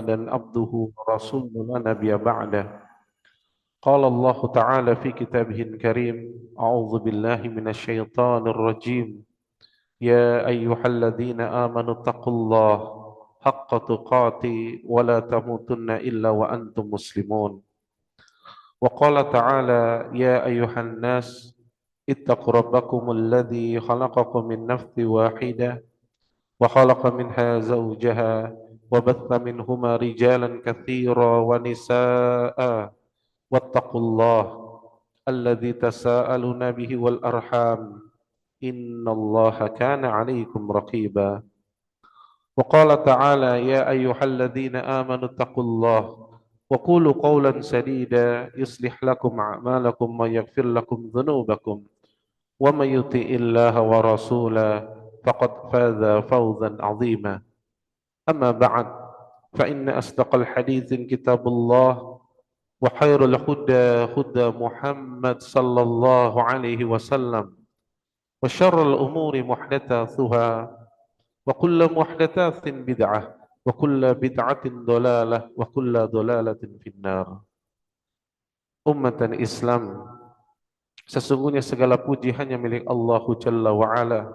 dan abduhu rasuluhu la nabiyya ba'dah. Qala Allah Ta'ala fi kitabihil karim, a'udzu billahi minasy syaithanir rajim. Ya ayyuhalladzina amanu taqullaha haqqa tuqatih wa la tamutunna illa wa antum muslimun. Wa qala ta'ala ya ayyuhan nas ittaqu rabbakumul ladzi khalaqakum min nafsin wahidah wa khalaqa minha zawjaha wa batha minhuma rijalan katsira wa nisaa'a wattaqullaha alladzi tasaaluna bihi wal arham innallaha kana 'alaikum raqiba. Wa qala ta'ala ya ayyuhalladzina amanu taqullaha wa qulu qawlan sadida yuslih lakum a'malakum wa yaghfir lakum dhunubakum wa may yuti'illaha wa rasulahu faqad faza fawzan 'azima. Amma ba'd fa inna asdaqal haditsin kitabullah wa khairul huda huda Muhammad sallallahu alaihi wasallam wa syarrul umuri muhdatsatuha wa kullu muhdatsatin bid'ah wa kullu bid'atin dhalalah wa kullu dhalalatin finnar. Ummatan Islam, sesungguhnya segala puji hanya milik Allah Jalla wa Ala.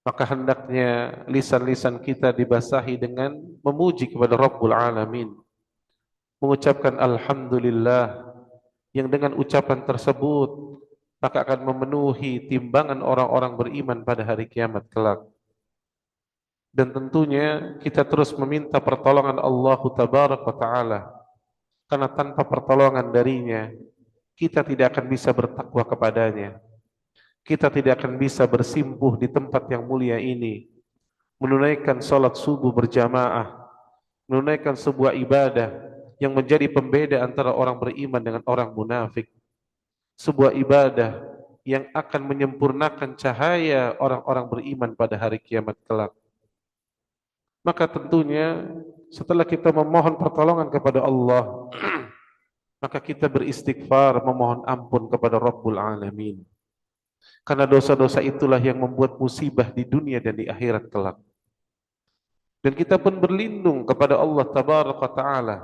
Maka hendaknya lisan-lisan kita dibasahi dengan memuji kepada Rabbul Alamin, mengucapkan Alhamdulillah, yang dengan ucapan tersebut maka akan memenuhi timbangan orang-orang beriman pada hari kiamat kelak. Dan tentunya kita terus meminta pertolongan Allah Tabaraka wa Ta'ala, karena tanpa pertolongan darinya kita tidak akan bisa bertakwa kepadanya. Kita tidak akan bisa bersimpuh di tempat yang mulia ini, menunaikan salat subuh berjamaah, menunaikan sebuah ibadah yang menjadi pembeda antara orang beriman dengan orang munafik, sebuah ibadah yang akan menyempurnakan cahaya orang-orang beriman pada hari kiamat kelak. Maka tentunya setelah kita memohon pertolongan kepada Allah, maka kita beristighfar, memohon ampun kepada Rabbul Alamin. Karena dosa-dosa itulah yang membuat musibah di dunia dan di akhirat kelak. Dan kita pun berlindung kepada Allah Tabaraka Ta'ala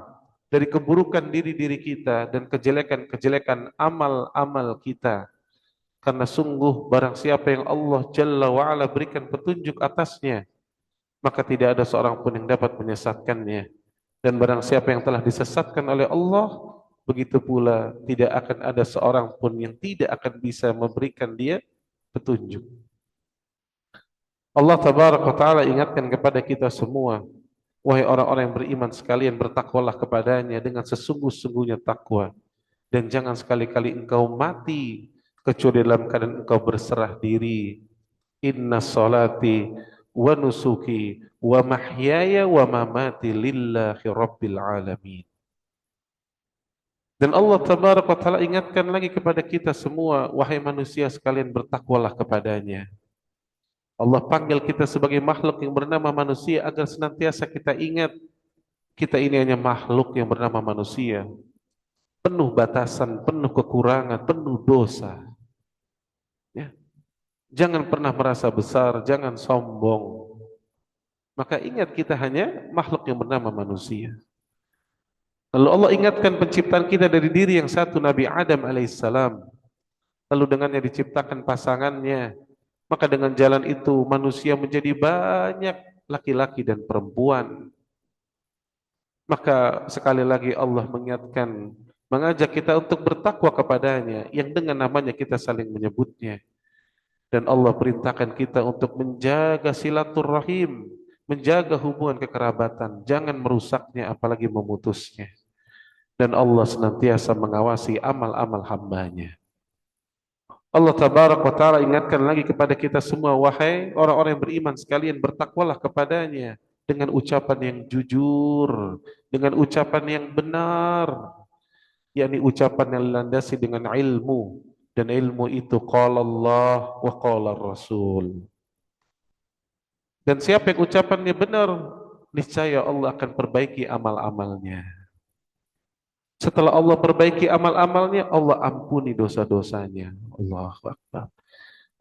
dari keburukan diri-diri kita dan kejelekan-kejelekan amal-amal kita. Karena sungguh barang siapa yang Allah Jalla wa'ala berikan petunjuk atasnya, maka tidak ada seorang pun yang dapat menyesatkannya. Dan barang siapa yang telah disesatkan oleh Allah, begitu pula tidak akan ada seorang pun yang tidak akan bisa memberikan dia petunjuk. Allah Tabaraka wa Ta'ala ingatkan kepada kita semua, wahai orang-orang yang beriman sekalian, bertakwalah kepadanya dengan sesungguh-sungguhnya takwa, dan jangan sekali-kali engkau mati kecuali dalam keadaan engkau berserah diri. Inna salati wa nusuki wa mahyaya wa mamati lillahi rabbil alamin. Dan Allah Tabaraka wa Ta'ala ingatkan lagi kepada kita semua, wahai manusia sekalian, bertakwalah kepadanya. Allah panggil kita sebagai makhluk yang bernama manusia agar senantiasa kita ingat, kita ini hanya makhluk yang bernama manusia, penuh batasan, penuh kekurangan, penuh dosa. Ya. Jangan pernah merasa besar, jangan sombong. Maka ingat kita hanya makhluk yang bernama manusia. Lalu Allah ingatkan penciptaan kita dari diri yang satu, Nabi Adam alaihissalam. Lalu dengannya diciptakan pasangannya. Maka dengan jalan itu manusia menjadi banyak laki-laki dan perempuan. Maka sekali lagi Allah mengingatkan, mengajak kita untuk bertakwa kepadanya, yang dengan namanya kita saling menyebutnya. Dan Allah perintahkan kita untuk menjaga silaturahim, menjaga hubungan kekerabatan, jangan merusaknya apalagi memutusnya. Dan Allah senantiasa mengawasi amal-amal hambanya. Allah Tabaraka wa Ta'ala ingatkan lagi kepada kita semua, wahai orang-orang yang beriman sekalian, bertakwalah kepadanya dengan ucapan yang jujur, dengan ucapan yang benar, yakni ucapan yang dilandasi dengan ilmu, dan ilmu itu qala Allah wa qala Rasul. Dan siapa yang ucapannya benar, niscaya Allah akan perbaiki amal-amalnya. Setelah Allah perbaiki amal-amalnya, Allah ampuni dosa-dosanya. Allahu Akbar.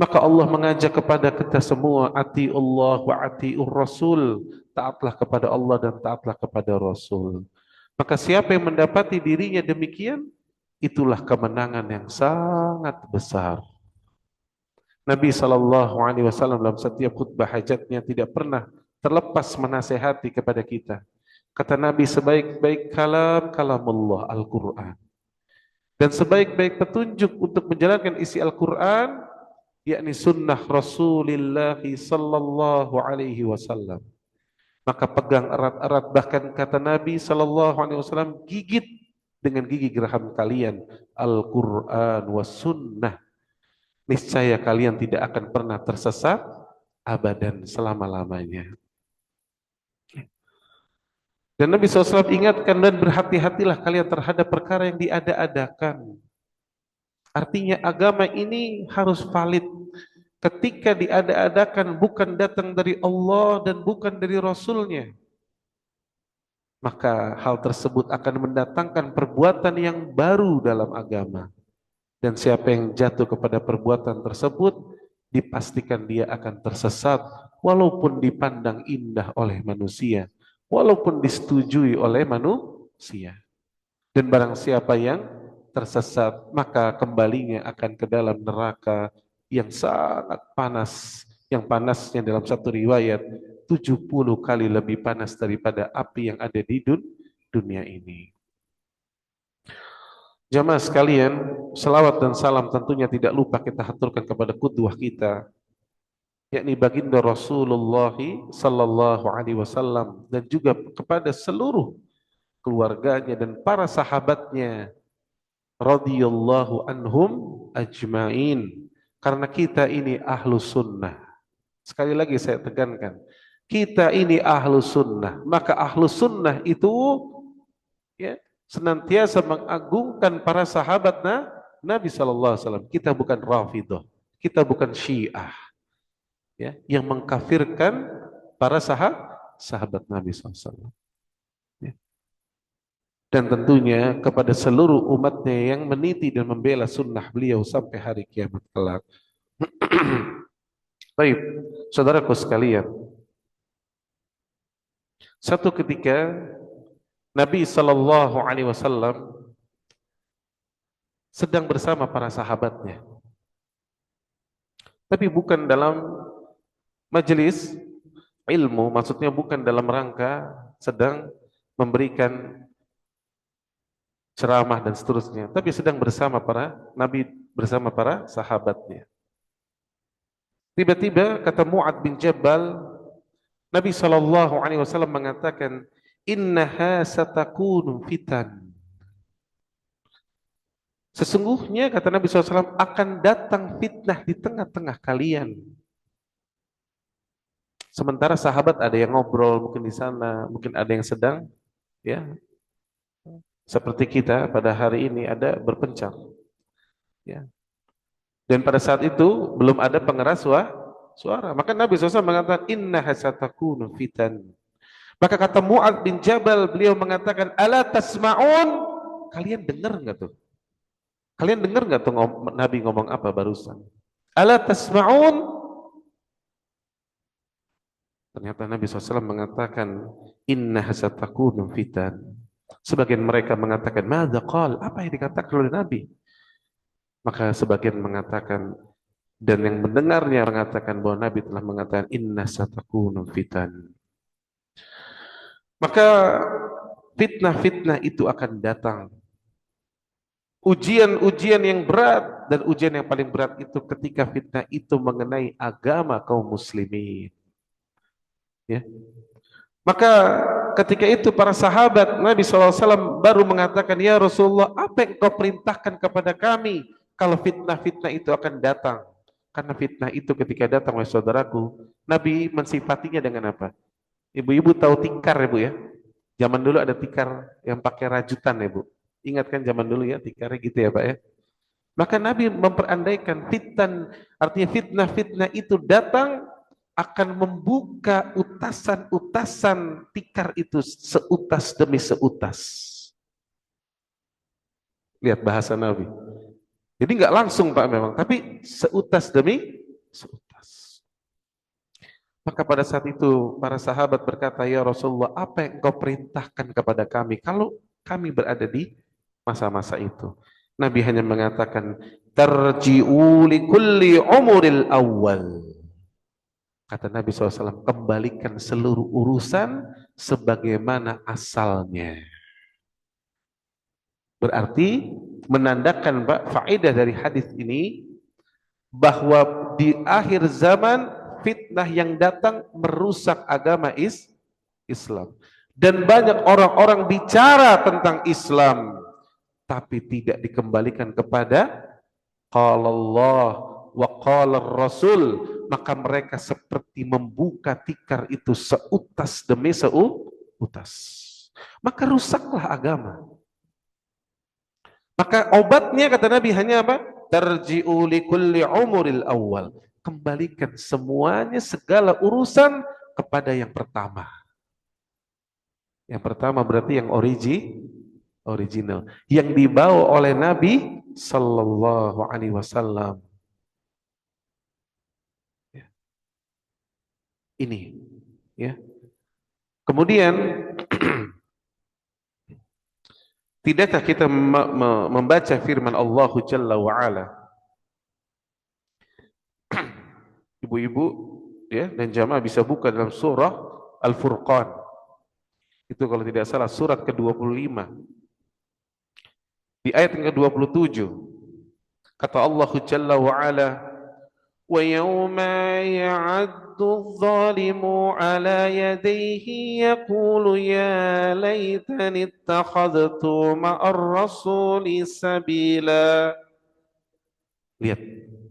Maka Allah mengajak kepada kita semua, atiullah wa atiur Rasul, taatlah kepada Allah dan taatlah kepada Rasul. Maka siapa yang mendapati dirinya demikian, itulah kemenangan yang sangat besar. Nabi SAW dalam setiap khutbah hajatnya tidak pernah terlepas menasehati kepada kita. Kata Nabi, sebaik-baik kalam, kalamullah, Al-Quran. Dan sebaik-baik petunjuk untuk menjalankan isi Al-Quran, yakni sunnah Rasulullah sallallahu alaihi wasallam. Maka pegang erat-erat, bahkan kata Nabi sallallahu alaihi wasallam, gigit dengan gigi geraham kalian Al-Quran was sunnah. Niscaya kalian tidak akan pernah tersesat abadan selama-lamanya. Dan Nabi SAW ingatkan, dan berhati-hatilah kalian terhadap perkara yang diada-adakan. Artinya agama ini harus valid. Ketika diada-adakan bukan datang dari Allah dan bukan dari Rasulnya, maka hal tersebut akan mendatangkan perbuatan yang baru dalam agama. Dan siapa yang jatuh kepada perbuatan tersebut, dipastikan dia akan tersesat, walaupun dipandang indah oleh manusia, walaupun disetujui oleh manusia. Dan barang siapa yang tersesat, maka kembalinya akan ke dalam neraka yang sangat panas, yang panasnya dalam satu riwayat 70 kali lebih panas daripada api yang ada di dunia ini. Jamaah sekalian, selawat dan salam tentunya tidak lupa kita haturkan kepada qudwah kita, yakni baginda Rasulullah sallallahu alaihi wasallam, dan juga kepada seluruh keluarganya dan para sahabatnya radhiyallahu anhum ajmain. Karena kita ini ahlu sunnah. Sekali lagi saya tekankan, kita ini ahlu sunnah. Maka ahlu sunnah itu ya, senantiasa mengagungkan para sahabat Nabi sallallahu alaihi wasallam. Kita bukan Rafidhah, kita bukan Syiah, ya, yang mengkafirkan para sahabat Nabi sallallahu alaihi wasallam. Ya. Dan tentunya kepada seluruh umatnya yang meniti dan membela sunnah beliau sampai hari kiamat kelak. Baik, saudaraku sekalian, satu ketika Nabi sallallahu alaihi wasallam sedang bersama para sahabatnya, tapi bukan dalam majelis ilmu, maksudnya bukan dalam rangka sedang memberikan ceramah dan seterusnya, tapi sedang bersama Nabi bersama para sahabatnya. Tiba-tiba kata Mu'ad bin Jabal, Nabi sallallahu alaihi wasallam mengatakan, "Innaha satakunu fitan." Sesungguhnya kata Nabi SAW akan datang fitnah di tengah-tengah kalian. Sementara sahabat ada yang ngobrol mungkin di sana, mungkin ada yang sedang ya seperti kita pada hari ini ada berpencar. Ya. Dan pada saat itu belum ada pengeras suara. Maka Nabi SAW mengatakan inna hasatakunu fitan. Maka kata Mu'ad bin Jabal, beliau mengatakan, ala tasma'un? Kalian dengar nggak tuh? Kalian dengar nggak tuh Nabi ngomong apa barusan? Ala tasma'un? Ternyata Nabi SAW mengatakan inna hasatakunu fitan. Sebagian mereka mengatakan, madza qal? Apa yang dikatakan oleh Nabi? Maka sebagian mengatakan, dan yang mendengarnya mengatakan bahwa Nabi telah mengatakan inna satakunu fitan. Maka fitnah-fitnah itu akan datang. Ujian-ujian yang berat, dan ujian yang paling berat itu ketika fitnah itu mengenai agama kaum muslimin. Ya. Maka ketika itu para sahabat Nabi SAW baru mengatakan, ya Rasulullah, apa yang kau perintahkan kepada kami kalau fitnah-fitnah itu akan datang? Karena fitnah itu ketika datang, wahai saudaraku, Nabi mensifatinya dengan apa? Ibu-ibu tahu tikar ya Bu ya? Zaman dulu ada tikar yang pakai rajutan ya Bu. Ingat kan zaman dulu ya tikarnya gitu ya Pak ya? Maka Nabi memperandaikan artinya fitnah-fitnah itu datang akan membuka utasan-utasan tikar itu seutas demi seutas. Lihat bahasa Nabi. Jadi nggak langsung Pak memang, tapi seutas demi seutas. Maka pada saat itu para sahabat berkata, "Ya Rasulullah, apa yang engkau perintahkan kepada kami kalau kami berada di masa-masa itu?" Nabi hanya mengatakan, "Tarji'u li kulli umuril awal." Kata Nabi SAW, kembalikan seluruh urusan sebagaimana asalnya. Berarti menandakan Pak, faedah dari hadis ini bahwa di akhir zaman fitnah yang datang merusak agama Islam. Dan banyak orang-orang bicara tentang Islam tapi tidak dikembalikan kepada qala Allah wa qala Rasul, maka mereka seperti membuka tikar itu seutas demi seutas. Maka rusaklah agama. Maka obatnya kata Nabi hanya apa? Tarji'u li kulli umuril awal. Kembalikan semuanya segala urusan kepada yang pertama. Yang pertama berarti yang original, yang dibawa oleh Nabi sallallahu alaihi wasallam. Ini ya. Kemudian tidakkah kita membaca firman Allah Jalla wa Ala? Ibu-ibu ya dan jamaah bisa buka dalam surah Al-Furqan. Itu kalau tidak salah surat ke-25. Di ayat yang ke-27 kata Allah Jalla wa Ala, "Wa yawma ya'addu adh-dhalimu 'ala yadayhi yaqulu ya laitani ittakhadhtu ma'ar rasuli sabila." Lihat,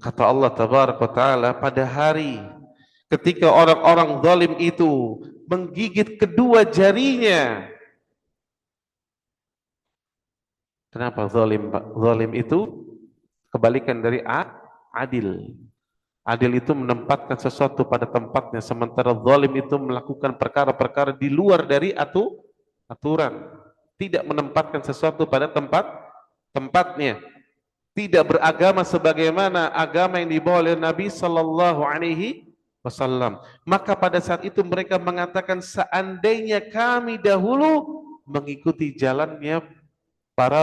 kata Allah tabaraka wa taala, pada hari ketika orang-orang zalim itu menggigit kedua jarinya. Kenapa zalim, Pak? Zalim itu kebalikan dari adil. Adil itu menempatkan sesuatu pada tempatnya, sementara zalim itu melakukan perkara-perkara di luar dari aturan. Tidak menempatkan sesuatu pada tempatnya. Tidak beragama sebagaimana agama yang dibawa oleh Nabi sallallahu alaihi wasallam. Maka pada saat itu mereka mengatakan, seandainya kami dahulu mengikuti jalannya para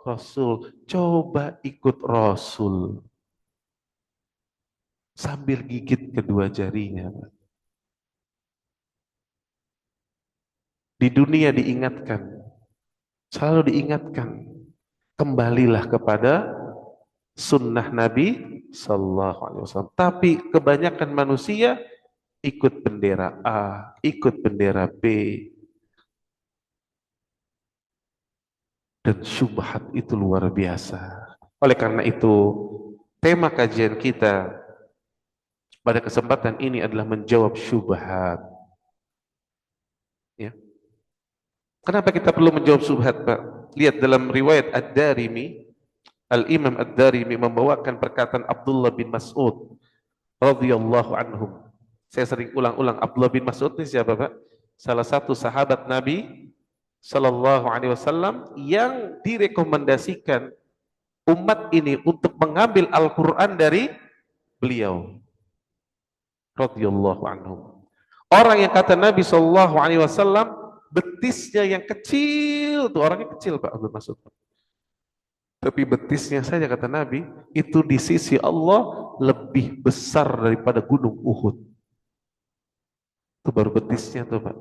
Rasul, coba ikut Rasul sambil gigit kedua jarinya. Di dunia diingatkan, selalu diingatkan, kembalilah kepada sunnah Nabi Sallallahu Alaihi Wasallam. Tapi kebanyakan manusia ikut bendera A, ikut bendera B, dan syubhat itu luar biasa. Oleh karena itu, tema kajian kita pada kesempatan ini adalah menjawab syubhat. Ya. Kenapa kita perlu menjawab syubhat, Pak? Lihat dalam riwayat Ad-Darimi, Al-Imam Ad-Darimi membawakan perkataan Abdullah bin Mas'ud radhiyallahu anhum. Saya sering ulang-ulang, Abdullah bin Mas'ud ini siapa, Pak? Salah satu sahabat Nabi sallallahu alaihi wasallam yang direkomendasikan umat ini untuk mengambil Al-Qur'an dari beliau radhiyallahu anhum. Orang yang kata Nabi sallallahu alaihi wasallam betisnya yang kecil, tuh orangnya kecil Pak Abdul Mas'ud. Tapi betisnya saja kata Nabi itu di sisi Allah lebih besar daripada gunung Uhud. Itu baru betisnya tuh Pak.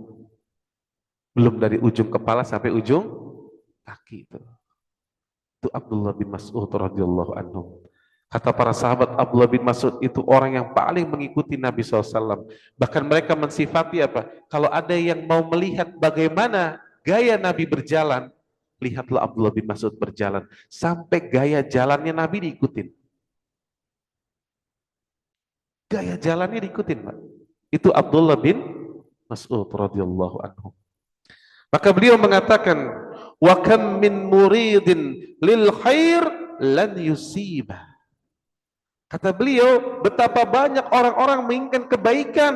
Belum dari ujung kepala sampai ujung kaki itu. Itu Abdullah bin Mas'ud radhiyallahu anhu. Kata para sahabat, Abdullah bin Mas'ud itu orang yang paling mengikuti Nabi SAW. Bahkan mereka mensifati apa? Kalau ada yang mau melihat bagaimana gaya Nabi berjalan, lihatlah Abdullah bin Mas'ud berjalan. Sampai gaya jalannya Nabi diikutin. Gaya jalannya diikutin, Pak. Itu Abdullah bin Mas'ud radhiyallahu anhu. Maka beliau mengatakan, wa kam min muridin lil khair lan yusibah. Kata beliau, betapa banyak orang-orang menginginkan kebaikan.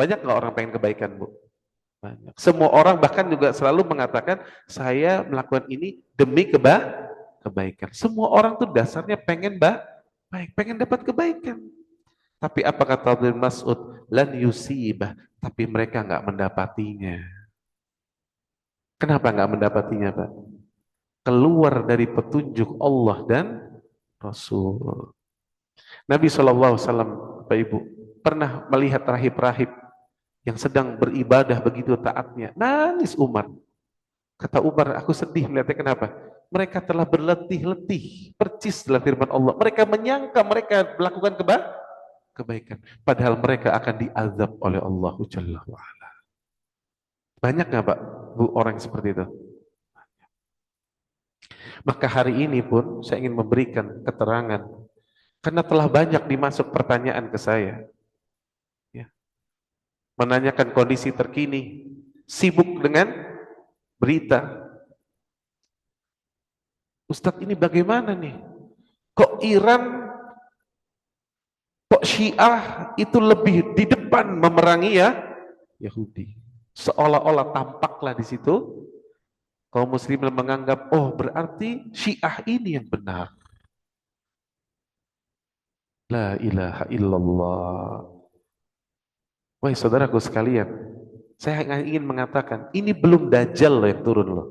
Banyak nggak orang pengen kebaikan, Bu? Banyak. Semua orang bahkan juga selalu mengatakan, saya melakukan ini demi kebaikan. Semua orang tuh dasarnya pengen baik, pengen dapat kebaikan. Tapi apa kata Ibnu Mas'ud? Lan yusibah, tapi mereka nggak mendapatinya. Kenapa nggak mendapatinya, Pak? Keluar dari petunjuk Allah dan Rasul. Nabi SAW, Pak Ibu, pernah melihat rahib-rahib yang sedang beribadah begitu taatnya. Nangis Umar. Kata Umar, aku sedih melihatnya. Kenapa? Mereka telah berletih-letih, percis dalam firman Allah. Mereka menyangka mereka melakukan kebaikan. Padahal mereka akan diazab oleh Allah Jalla wa'ala. Banyak nggak Pak, Bu, orang seperti itu? Maka hari ini pun saya ingin memberikan keterangan. Karena telah banyak dimasuk pertanyaan ke saya. Ya. Menanyakan kondisi terkini. Sibuk dengan berita. Ustadz ini bagaimana nih? Kok Iran, kok Syiah itu lebih di depan memerangi ya Yahudi? Seolah-olah tampaklah di situ kaum muslimin menganggap, oh berarti Syiah ini yang benar. La ilaha illallah. Wahai saudaraku sekalian, saya ingin mengatakan, ini belum Dajjal loh yang turun loh.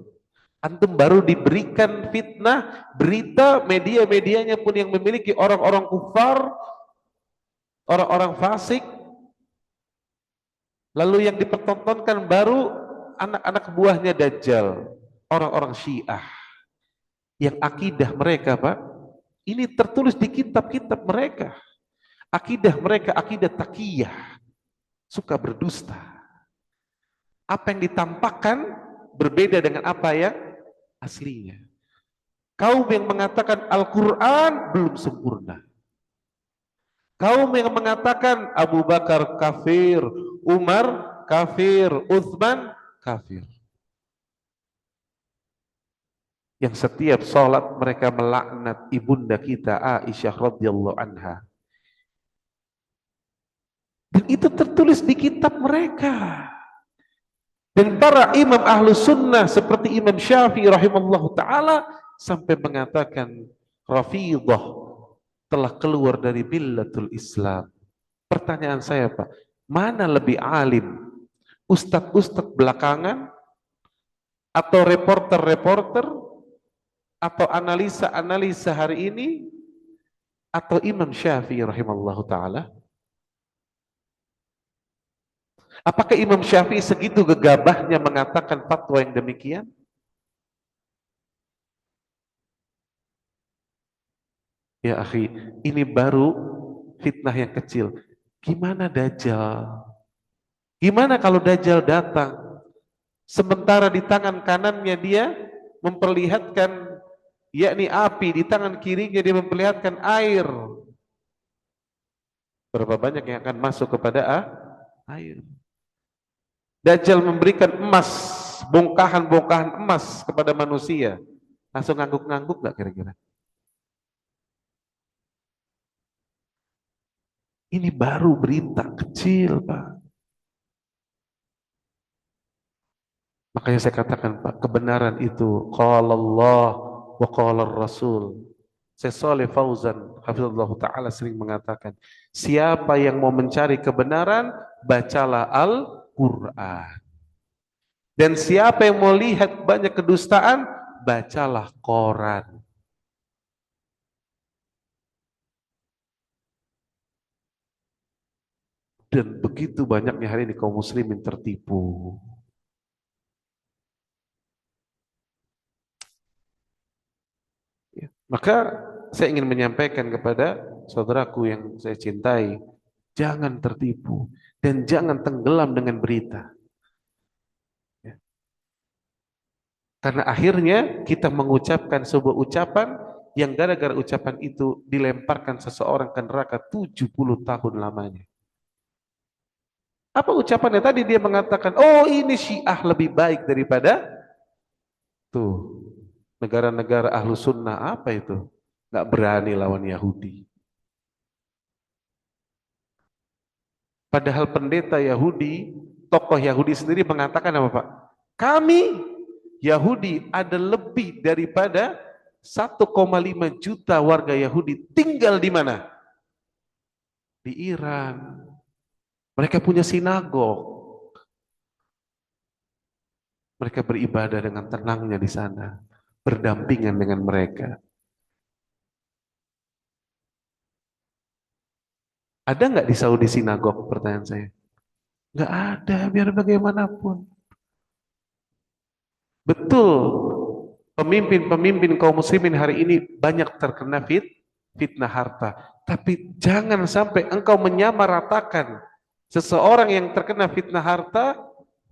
Antum baru diberikan fitnah, berita, media-medianya pun yang memiliki orang-orang kufar, orang-orang fasik, lalu yang dipertontonkan baru anak-anak buahnya Dajjal, orang-orang Syiah, yang akidah mereka Pak, ini tertulis di kitab-kitab mereka. Akidah mereka, akidah taqiyah, suka berdusta. Apa yang ditampakkan berbeda dengan apa yang aslinya. Kaum yang mengatakan Al-Quran belum sempurna. Kaum yang mengatakan Abu Bakar kafir, Umar kafir, Uthman kafir. Yang setiap sholat mereka melaknat ibunda kita Aisyah radhiyallahu anha. Dan itu tertulis di kitab mereka. Dan para imam ahlu sunnah seperti Imam Syafi'i rahimallahu ta'ala sampai mengatakan Rafidah telah keluar dari millatul Islam. Pertanyaan saya Pak, mana lebih alim? Ustadz-ustadz belakangan? Atau reporter-reporter? Atau analisa-analisa hari ini? Atau Imam Syafi'i rahimallahu ta'ala? Apakah Imam Syafi'i segitu gegabahnya mengatakan fatwa yang demikian? Ya akhi, ini baru fitnah yang kecil. Gimana Dajjal? Gimana kalau Dajjal datang? Sementara di tangan kanannya dia memperlihatkan yakni api, di tangan kirinya dia memperlihatkan air. Berapa banyak yang akan masuk kepada air? Dajjal memberikan emas, bongkahan-bongkahan emas kepada manusia. Langsung ngangguk-ngangguk gak kira-kira? Ini baru berita kecil, Pak. Makanya saya katakan, Pak, kebenaran itu qala Allah wa qala Rasul. Syekh Shalih Fauzan hafizallahu taala sering mengatakan, siapa yang mau mencari kebenaran, bacalah Al-Qur'an. Dan siapa yang mau lihat banyak kedustaan, bacalah koran. Dan begitu banyaknya hari ini kaum muslimin tertipu. Ya. Maka saya ingin menyampaikan kepada saudaraku yang saya cintai, jangan tertipu dan jangan tenggelam dengan berita. Ya. Karena akhirnya kita mengucapkan sebuah ucapan yang gara-gara ucapan itu dilemparkan seseorang ke neraka 70 tahun lamanya. Apa ucapannya tadi? Dia mengatakan, oh ini Syiah lebih baik daripada tuh negara-negara ahlu sunnah. Apa itu? Nggak berani lawan Yahudi. Padahal pendeta Yahudi, tokoh Yahudi sendiri mengatakan apa Pak? Kami Yahudi ada lebih daripada 1,5 juta warga Yahudi tinggal di mana? di Iran. Mereka punya sinagog. Mereka beribadah dengan tenangnya di sana, berdampingan dengan mereka. Ada nggak di Saudi sinagog? Pertanyaan saya. Nggak ada, biar bagaimanapun. Betul, pemimpin-pemimpin kaum muslimin hari ini banyak terkena fitnah harta. Tapi jangan sampai engkau menyamaratakan seseorang yang terkena fitnah harta,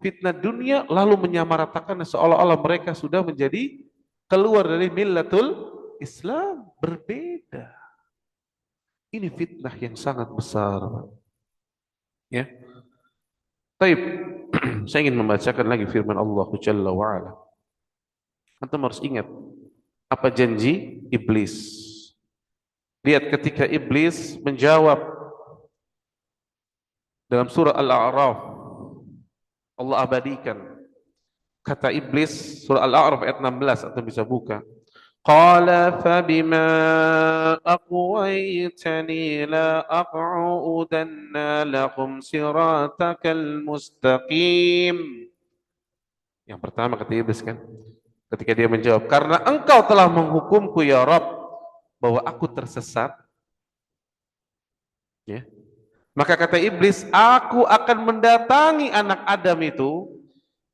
fitnah dunia, lalu menyamaratakan seolah-olah mereka sudah menjadi keluar dari millatul Islam. Berbeda. Ini fitnah yang sangat besar. Ya. Taib. Saya ingin membacakan lagi firman Allah Jalla wa'ala. Antum harus ingat apa janji iblis. Lihat ketika iblis menjawab dalam surah Al-A'raf, Allah abadikan. Kata iblis, surah Al-A'raf ayat 16, atau bisa buka. Qala fabima aqwaytani la aq'udanna lahum siratakal mustaqim. Yang pertama kata iblis kan, ketika dia menjawab, karena engkau telah menghukumku ya Rabb bahwa aku tersesat, ya. Maka kata iblis, aku akan mendatangi anak Adam itu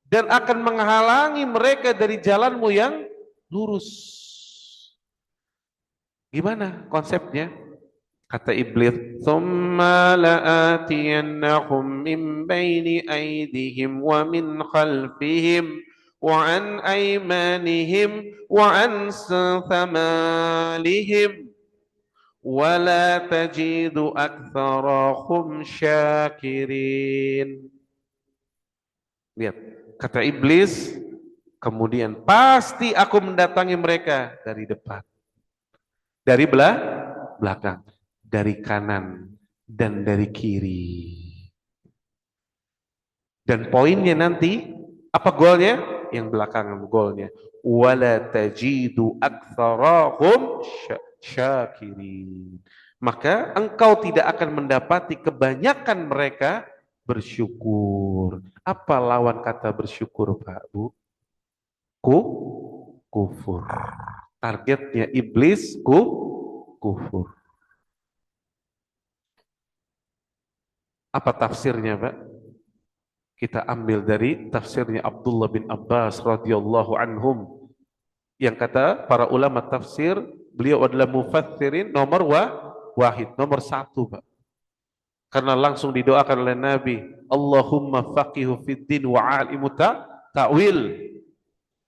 dan akan menghalangi mereka dari jalanmu yang lurus. Gimana konsepnya? Kata iblis, "Tsumma la'atiyannahum min baini aydihim wa min khalfihim wa an aymanihim wa an thamalihim wa la tajidu aktsarahum syakirin." Lihat, kata iblis, kemudian pasti aku mendatangi mereka dari depan, dari belakang, dari kanan, dan dari kiri. Dan poinnya nanti, apa golnya? Yang belakangan golnya. Wala tajidu aktsarahum syakirin. Maka engkau tidak akan mendapati kebanyakan mereka bersyukur. Apa lawan kata bersyukur, Pak, Bu? Kufur. Targetnya iblis kufur. Apa tafsirnya, Pak? Kita ambil dari tafsirnya Abdullah bin Abbas radhiyallahu anhum, yang kata para ulama tafsir, beliau adalah mufassirin nomor wahid, nomor satu, Pak. Karena langsung didoakan oleh Nabi, Allahumma faqihu fid din wa alimu ta'wil.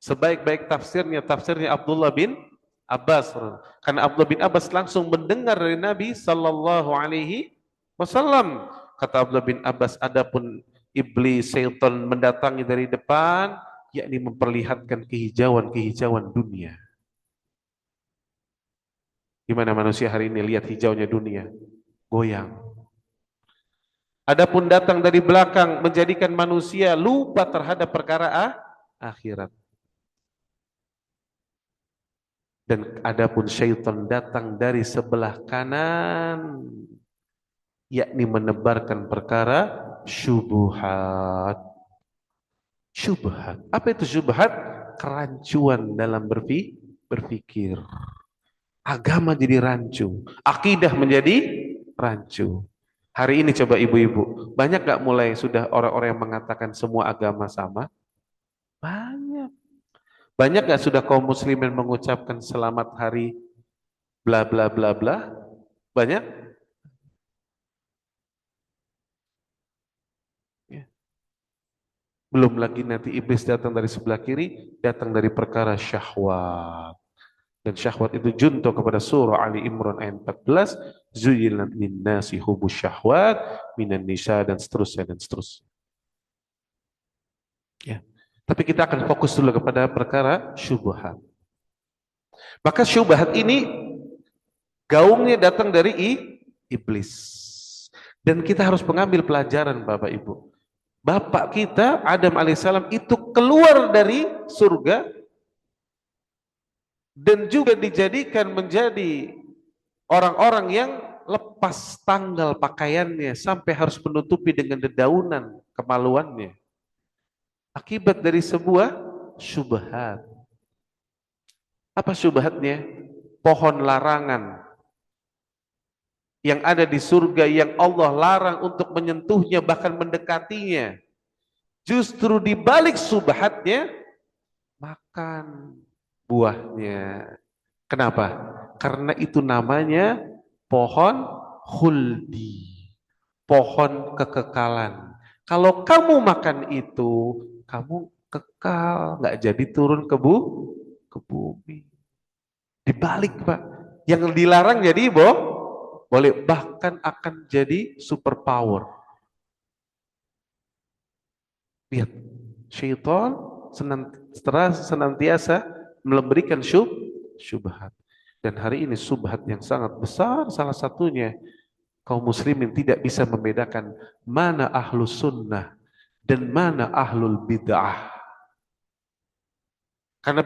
Sebaik-baik tafsirnya Abdullah bin Abbas. Karena Abdullah bin Abbas langsung mendengar dari Nabi sallallahu alaihi wasallam. Kata Abdullah bin Abbas, adapun iblis syaitan mendatangi dari depan, yakni memperlihatkan kehijauan-kehijauan dunia. Gimana manusia hari ini lihat hijaunya dunia? Goyang. Adapun datang dari belakang menjadikan manusia lupa terhadap perkara akhirat. Dan adapun syaitan datang dari sebelah kanan, yakni menebarkan perkara syubhat. Syubhat. Apa itu syubhat? Kerancuan dalam berpikir. Agama jadi rancu, akidah menjadi rancu. Hari ini coba ibu-ibu, banyak gak mulai sudah orang-orang yang mengatakan semua agama sama? Banyak. Banyak gak sudah kaum muslimin mengucapkan selamat hari bla bla bla bla? Banyak? Ya. Belum lagi nanti iblis datang dari sebelah kiri, datang dari perkara syahwat. Dan syahwat itu junto kepada surah Ali Imran ayat 14, zuyyinat linnasi hubus syahwat minan nisa, dan seterusnya dan seterusnya. Ya. Tapi kita akan fokus dulu kepada perkara syubhat. Maka syubhat ini gaungnya datang dari iblis. Dan kita harus mengambil pelajaran, Bapak Ibu. Bapak kita Adam alaihissalam itu keluar dari surga dan juga dijadikan menjadi orang-orang yang lepas tanggal pakaiannya sampai harus menutupi dengan dedaunan kemaluannya. Akibat dari sebuah syubhat. Apa syubhatnya? Pohon larangan yang ada di surga yang Allah larang untuk menyentuhnya bahkan mendekatinya. Justru di balik syubhatnya makan buahnya. Kenapa? Karena itu namanya pohon khuldi, pohon kekekalan. Kalau kamu makan itu, kamu kekal, nggak jadi turun ke bumi. Dibalik, Pak. Yang dilarang jadi boleh, bahkan akan jadi superpower. Lihat, syaitan senantiasa memberikan syubhat. Dan hari ini syubhat yang sangat besar, salah satunya kaum muslimin tidak bisa membedakan mana ahlus sunnah dan mana ahlul bid'ah. Karena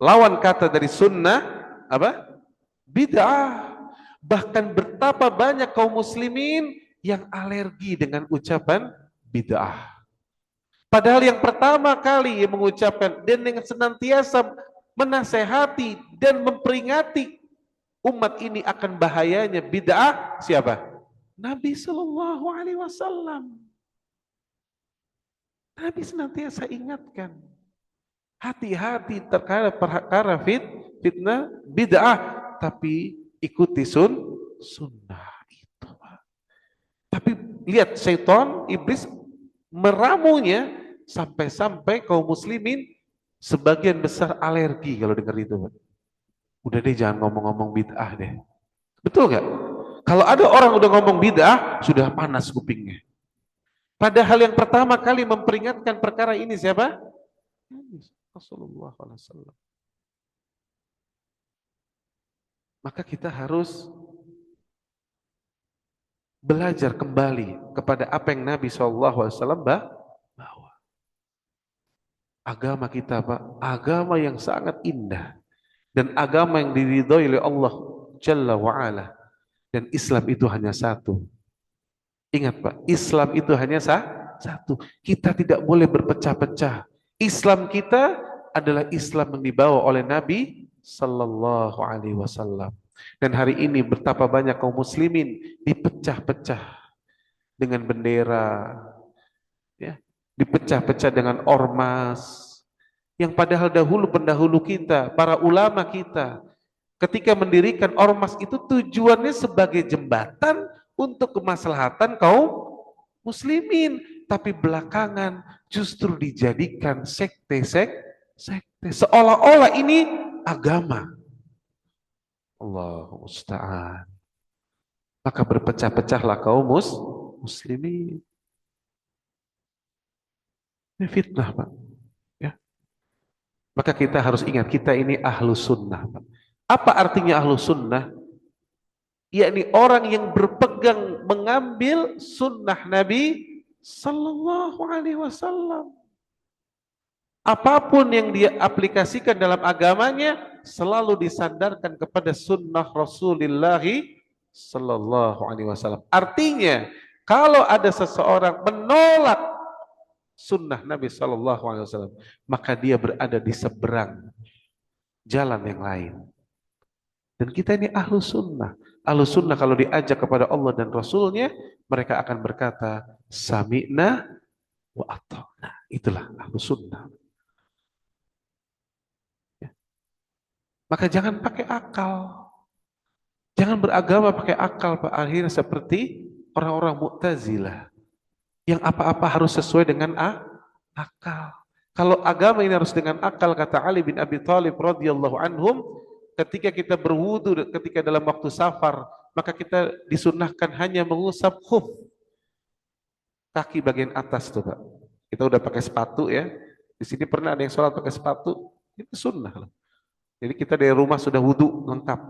lawan kata dari sunnah apa? Bid'ah. Bahkan betapa banyak kaum muslimin yang alergi dengan ucapan bid'ah. Padahal yang pertama kali yang mengucapkan dan yang senantiasa menasehati dan memperingati umat ini akan bahayanya bid'ah siapa? Nabi Shallallahu Alaihi Wasallam. Nabi senantiasa ingatkan, hati-hati terkadang perkara fitnah bid'ah, tapi ikuti sunnah itu. Tapi lihat syaitan, iblis meramunya sampai-sampai kaum muslimin sebagian besar alergi kalau dengar itu. Udah deh jangan ngomong-ngomong bid'ah deh. Betul gak? Kalau ada orang udah ngomong bid'ah, sudah panas kupingnya. Padahal yang pertama kali memperingatkan perkara ini siapa? Rasulullah SAW. Maka kita harus belajar kembali kepada apa yang Nabi SAW bawa. Agama kita, Pak, agama yang sangat indah dan agama yang diridhoi oleh Allah Jalla wa'ala. Dan Islam itu hanya satu. Ingat, Pak, Islam itu hanya satu. Kita tidak boleh berpecah-pecah. Islam kita adalah Islam yang dibawa oleh Nabi Sallallahu Alaihi Wasallam. Dan hari ini betapa banyak kaum muslimin dipecah-pecah dengan bendera, ya, dipecah-pecah dengan ormas, yang padahal dahulu pendahulu kita, para ulama kita, ketika mendirikan ormas itu tujuannya sebagai jembatan untuk kemaslahatan kaum muslimin, tapi belakangan justru dijadikan sekte seolah-olah ini agama. Allahu musta'an. Maka berpecah-pecahlah kaum muslimin. Ini fitnah, Pak. Ya. Maka kita harus ingat, kita ini ahlu sunnah, Pak. Apa artinya ahlu sunnah? Yakni orang yang berpegang mengambil sunnah Nabi Sallallahu Alaihi Wasallam. Apapun yang dia aplikasikan dalam agamanya selalu disandarkan kepada sunnah Rasulullah Sallallahu Alaihi Wasallam. Artinya, kalau ada seseorang menolak sunnah Nabi Sallallahu Alaihi Wasallam, maka dia berada di seberang jalan yang lain. Dan kita ini ahlu sunnah. Ahlu sunnah kalau diajak kepada Allah dan Rasulnya, mereka akan berkata, sami'na wa ata'na. Itulah ahlu sunnah. Ya. Maka jangan pakai akal. Jangan beragama pakai akal, Pak. Akhirnya seperti orang-orang Mu'tazilah. Yang apa-apa harus sesuai dengan akal. Kalau agama ini harus dengan akal, kata Ali bin Abi Thalib radhiyallahu anhum, ketika kita berwudu, ketika dalam waktu safar, maka kita disunnahkan hanya mengusap khuf, kaki bagian atas tuh, Pak. Kita udah pakai sepatu ya. Di sini pernah ada yang sholat pakai sepatu, itu sunnah. Jadi kita dari rumah sudah wudu lengkap,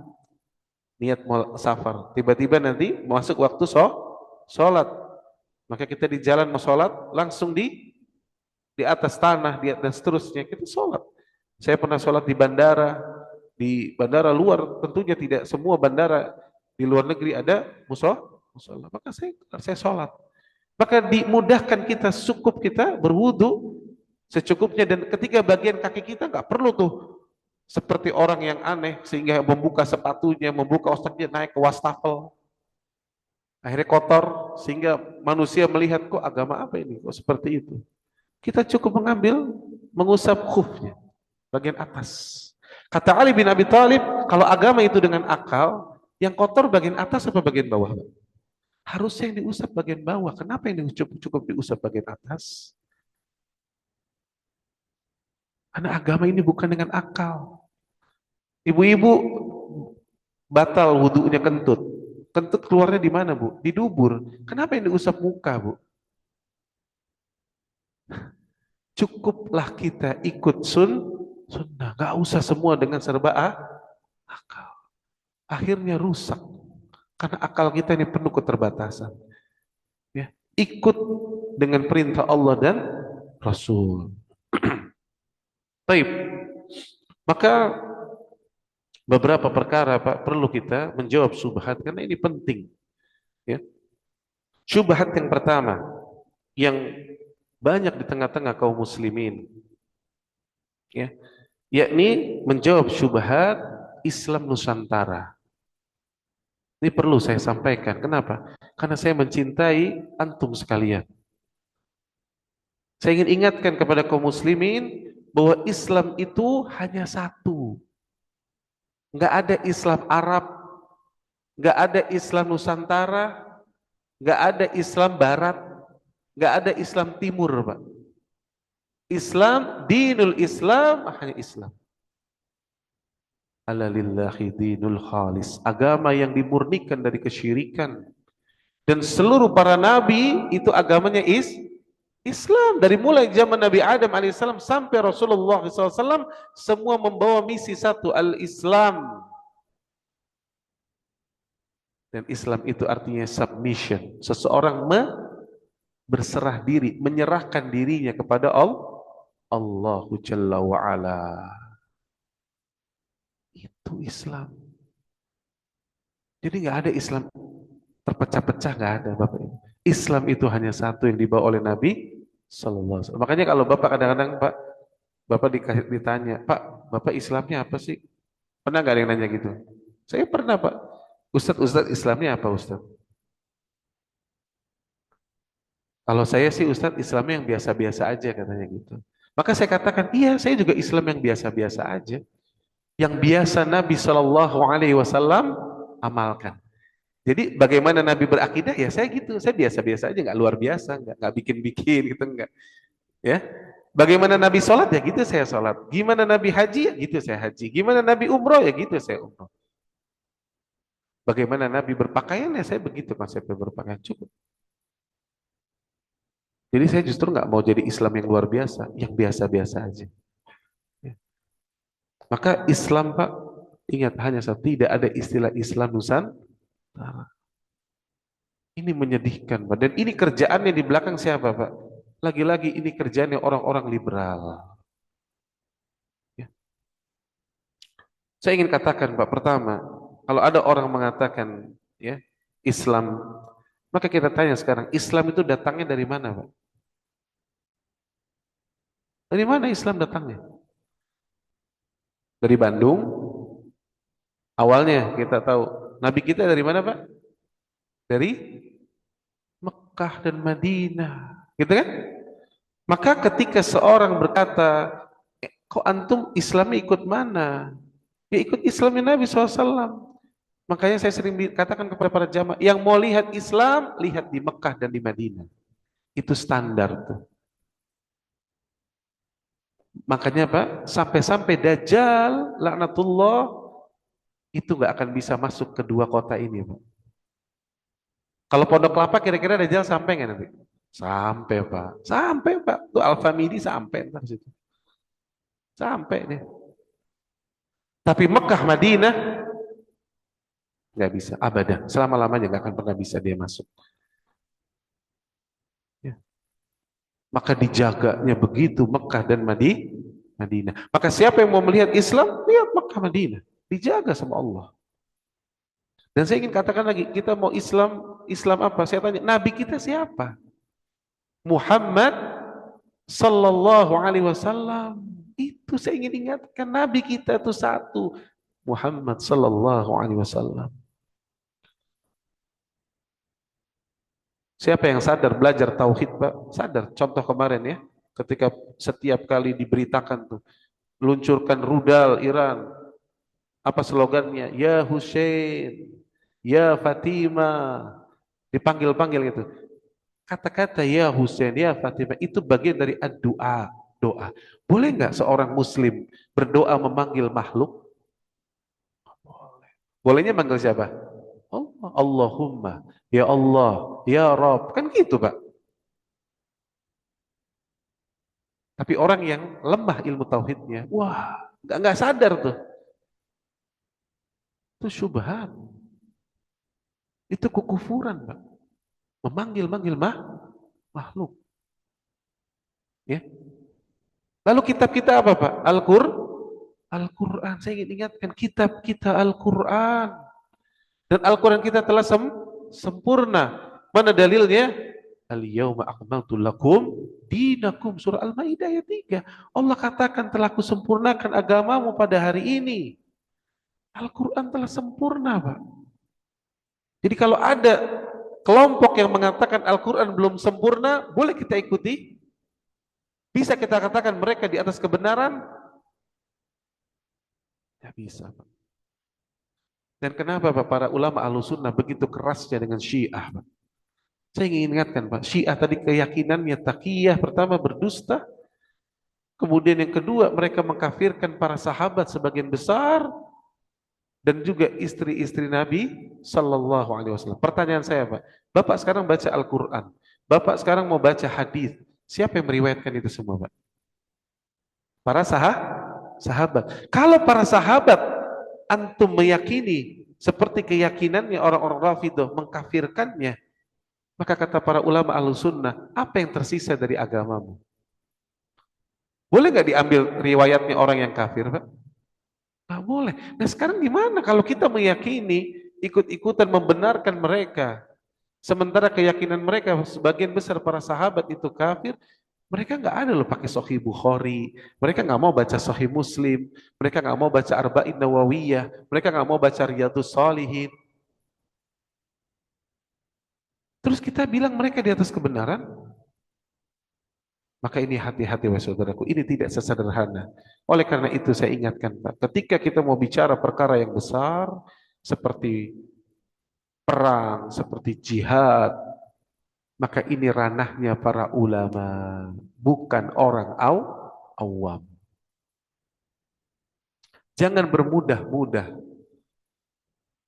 niat mau safar. Tiba-tiba nanti masuk waktu sholat, maka kita di jalan mau sholat, langsung di atas tanah, dan seterusnya kita sholat. Saya pernah sholat di bandara luar, tentunya tidak semua bandara Di luar negeri ada musola, maka saya sholat. Maka dimudahkan kita, cukup kita berwudu secukupnya, dan ketika bagian kaki kita nggak perlu tuh seperti orang yang aneh sehingga membuka sepatunya, membuka otaknya naik ke wastafel, akhirnya kotor sehingga manusia melihat kok agama apa ini, kok seperti itu. Kita cukup mengambil, mengusap khufnya bagian atas. Kata Ali bin Abi Thalib, kalau agama itu dengan akal, yang kotor bagian atas apa bagian bawah? Harusnya yang diusap bagian bawah. Kenapa yang cukup diusap bagian atas? Karena agama ini bukan dengan akal. Ibu-ibu batal wudhunya kentut. Kentut keluarnya di mana, Bu? Di dubur. Kenapa yang diusap muka, Bu? Cukuplah kita ikut sunnah. Gak usah semua dengan serba akal. Akhirnya rusak. Karena akal kita ini penuh keterbatasan. Ya. Ikut dengan perintah Allah dan Rasul. Baik. Maka beberapa perkara Pak perlu kita menjawab syubhat karena ini penting. Ya. Syubhat yang pertama yang banyak di tengah-tengah kaum muslimin, ya, yakni menjawab syubhat Islam Nusantara. Ini perlu saya sampaikan. Kenapa? Karena saya mencintai antum sekalian. Saya ingin ingatkan kepada kaum muslimin bahwa Islam itu hanya satu. Nggak ada Islam Arab, nggak ada Islam Nusantara, nggak ada Islam Barat, nggak ada Islam Timur, Pak. Islam, dinul Islam, hanya Islam. Ala lillahi dinul khalis. Agama yang dimurnikan dari kesyirikan. Dan seluruh para nabi itu agamanya Islam. Dari mulai zaman Nabi Adam alaihissalam sampai Rasulullah SAW, semua membawa misi satu, al-Islam. Dan Islam itu artinya submission. Seseorang berserah diri, menyerahkan dirinya kepada Allahu Jalla wa'ala. Itu Islam. Jadi nggak ada Islam terpecah-pecah, nggak ada Bapak Ibu. Islam itu hanya satu yang dibawa oleh Nabi Sallallahu Alaihi Wasallam. Makanya kalau Bapak kadang-kadang Bapak ditanya, Pak, Bapak Islamnya apa sih? Pernah nggak ada yang nanya gitu? Saya pernah Pak. Ustadz Islamnya apa Ustadz? Kalau saya sih Ustadz Islamnya yang biasa-biasa aja katanya gitu. Maka saya katakan, iya saya juga Islam yang biasa-biasa aja. Yang biasa Nabi Shallallahu Alaihi Wasallam amalkan. Jadi bagaimana Nabi berakidah ya saya gitu, saya biasa-biasa aja, nggak luar biasa, nggak bikin-bikin gitu, nggak. Ya, bagaimana Nabi sholat ya gitu saya sholat. Gimana Nabi haji ya gitu saya haji. Gimana Nabi umroh ya gitu saya umroh. Bagaimana Nabi berpakaian ya saya begitu konsepnya berpakaian, cukup. Jadi saya justru nggak mau jadi Islam yang luar biasa, yang biasa-biasa aja. Ya. Maka Islam Pak, ingat hanya satu, tidak ada istilah Islam Nusantara. Ini menyedihkan Pak. Dan ini kerjaannya di belakang siapa Pak? Lagi-lagi ini kerjaannya orang-orang liberal. Ya. Saya ingin katakan Pak, pertama, kalau ada orang mengatakan ya Islam, maka kita tanya sekarang, Islam itu datangnya dari mana Pak? Dari mana Islam datangnya? Dari Bandung? Awalnya kita tahu. Nabi kita dari mana Pak? Dari Mekah dan Madinah. Gitu kan? Maka ketika seorang berkata, kok antum Islamnya ikut mana? Ya ikut Islamnya Nabi SAW. Makanya saya sering katakan kepada para jamaah, yang mau lihat Islam, lihat di Mekah dan di Madinah. Itu standar tuh. Makanya Pak, sampai-sampai Dajjal, laknatullah, itu nggak akan bisa masuk ke dua kota ini Pak. Kalau Pondok Kelapa kira-kira Dajjal sampai nggak nanti? Sampai Pak, sampai Pak. Tuh Al-Famidi sampai ntar situ. Sampai deh. Tapi Mekah, Madinah nggak bisa, abadan. Selama-lamanya nggak akan pernah bisa dia masuk. Ya. Maka dijaganya begitu Mekah dan Madinah. Maka siapa yang mau melihat Islam, lihat Mekah, Madinah. Dijaga sama Allah. Dan saya ingin katakan lagi, kita mau Islam, Islam apa? Saya tanya, Nabi kita siapa? Muhammad Sallallahu Alaihi Wasallam. Itu saya ingin ingatkan, Nabi kita itu satu, Muhammad Sallallahu Alaihi Wasallam. Siapa yang sadar belajar tauhid, Pak? Sadar. Contoh kemarin ya, ketika setiap kali diberitakan tuh, luncurkan rudal Iran, apa slogannya? Ya Hussein, ya Fatimah, dipanggil-panggil gitu. Kata-kata ya Hussein, ya Fatimah itu bagian dari doa, doa. Boleh nggak seorang Muslim berdoa memanggil makhluk? Boleh. Bolehnya manggil siapa? Allah, Allahumma, ya Allah, ya Rob, kan gitu Pak. Tapi orang yang lemah ilmu tauhidnya, wah, nggak sadar tuh, itu syubhat, itu kekufuran Pak. Memanggil-manggil makhluk. Ya. Lalu kitab kita apa Pak? Al-Quran. Saya ingin ingatkan kitab kita Al-Quran. Dan Al-Quran kita telah sempurna. Mana dalilnya? Al-yawma akmaltu lakum dinakum. Surah Al-Maidah ayat 3. Allah katakan telah kusempurnakan agamamu pada hari ini. Al-Quran telah sempurna Pak. Jadi kalau ada kelompok yang mengatakan Al-Quran belum sempurna, boleh kita ikuti? Bisa kita katakan mereka di atas kebenaran? Ya bisa Pak. Dan kenapa Pak para ulama Ahlussunnah begitu kerasnya dengan Syiah Pak? Saya ingin ingatkan Pak, Syiah tadi keyakinannya taqiyah, pertama berdusta, kemudian yang kedua mereka mengkafirkan para sahabat sebagian besar dan juga istri-istri Nabi Sallallahu Alaihi Wasallam. Pertanyaan saya Pak, Bapak sekarang baca Al-Quran, Bapak sekarang mau baca hadis, siapa yang meriwayatkan itu semua Pak? Para sahabat. Kalau para sahabat antum meyakini seperti keyakinannya orang-orang Rafidhah mengkafirkannya, maka kata para ulama Ahlussunnah, apa yang tersisa dari agamamu? Boleh nggak diambil riwayatnya orang yang kafir, Pak? Nggak boleh. Nah sekarang gimana kalau kita meyakini ikut-ikutan membenarkan mereka, sementara keyakinan mereka sebagian besar para sahabat itu kafir, mereka nggak ada loh pakai Sahih Bukhari, mereka nggak mau baca Sahih Muslim, mereka nggak mau baca Arba'in Nawawiyah, mereka nggak mau baca Riyadhus Shalihin. Terus kita bilang mereka di atas kebenaran, maka ini hati-hati wahai saudaraku, ini tidak sesederhana. Oleh karena itu saya ingatkan Pak, ketika kita mau bicara perkara yang besar seperti perang, seperti jihad, maka ini ranahnya para ulama, bukan orang awam. Jangan bermudah-mudah.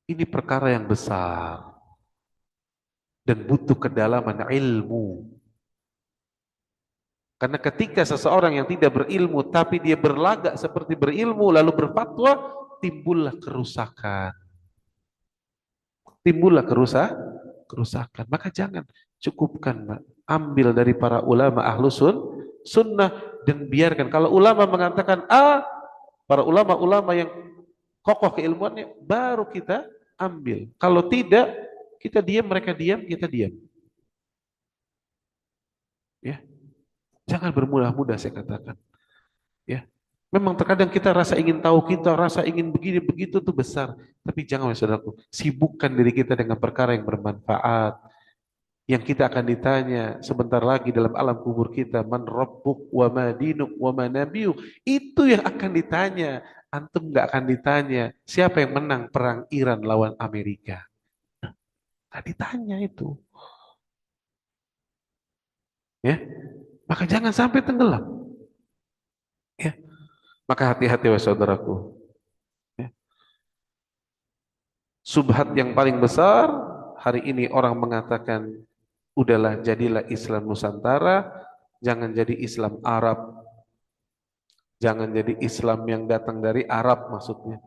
Ini perkara yang besar dan butuh kedalaman ilmu. Karena ketika seseorang yang tidak berilmu tapi dia berlagak seperti berilmu lalu berfatwa, timbullah kerusakan. Timbullah kerusakan. Maka jangan, cukupkan, Pak. Ambil dari para ulama sunnah dan biarkan. Kalau ulama mengatakan A, para ulama-ulama yang kokoh keilmuannya baru kita ambil. Kalau tidak, kita diam, mereka diam, kita diam. Ya. Jangan bermudah-mudah saya katakan. Ya. Memang terkadang kita rasa ingin tahu, kita rasa ingin begini begitu tuh besar. Tapi jangan saudaraku, sibukkan diri kita dengan perkara yang bermanfaat. Yang kita akan ditanya sebentar lagi dalam alam kubur kita, man rabbuk wa ma dinuk wa ma nabiyuk. Itu yang akan ditanya. Antum nggak akan ditanya siapa yang menang perang Iran lawan Amerika. Nggak ditanya itu. Ya, maka jangan sampai tenggelam. Ya, maka hati-hati wahai saudaraku. Ya. Subhat yang paling besar hari ini orang mengatakan udahlah jadilah Islam Nusantara, jangan jadi Islam Arab, jangan jadi Islam yang datang dari Arab maksudnya.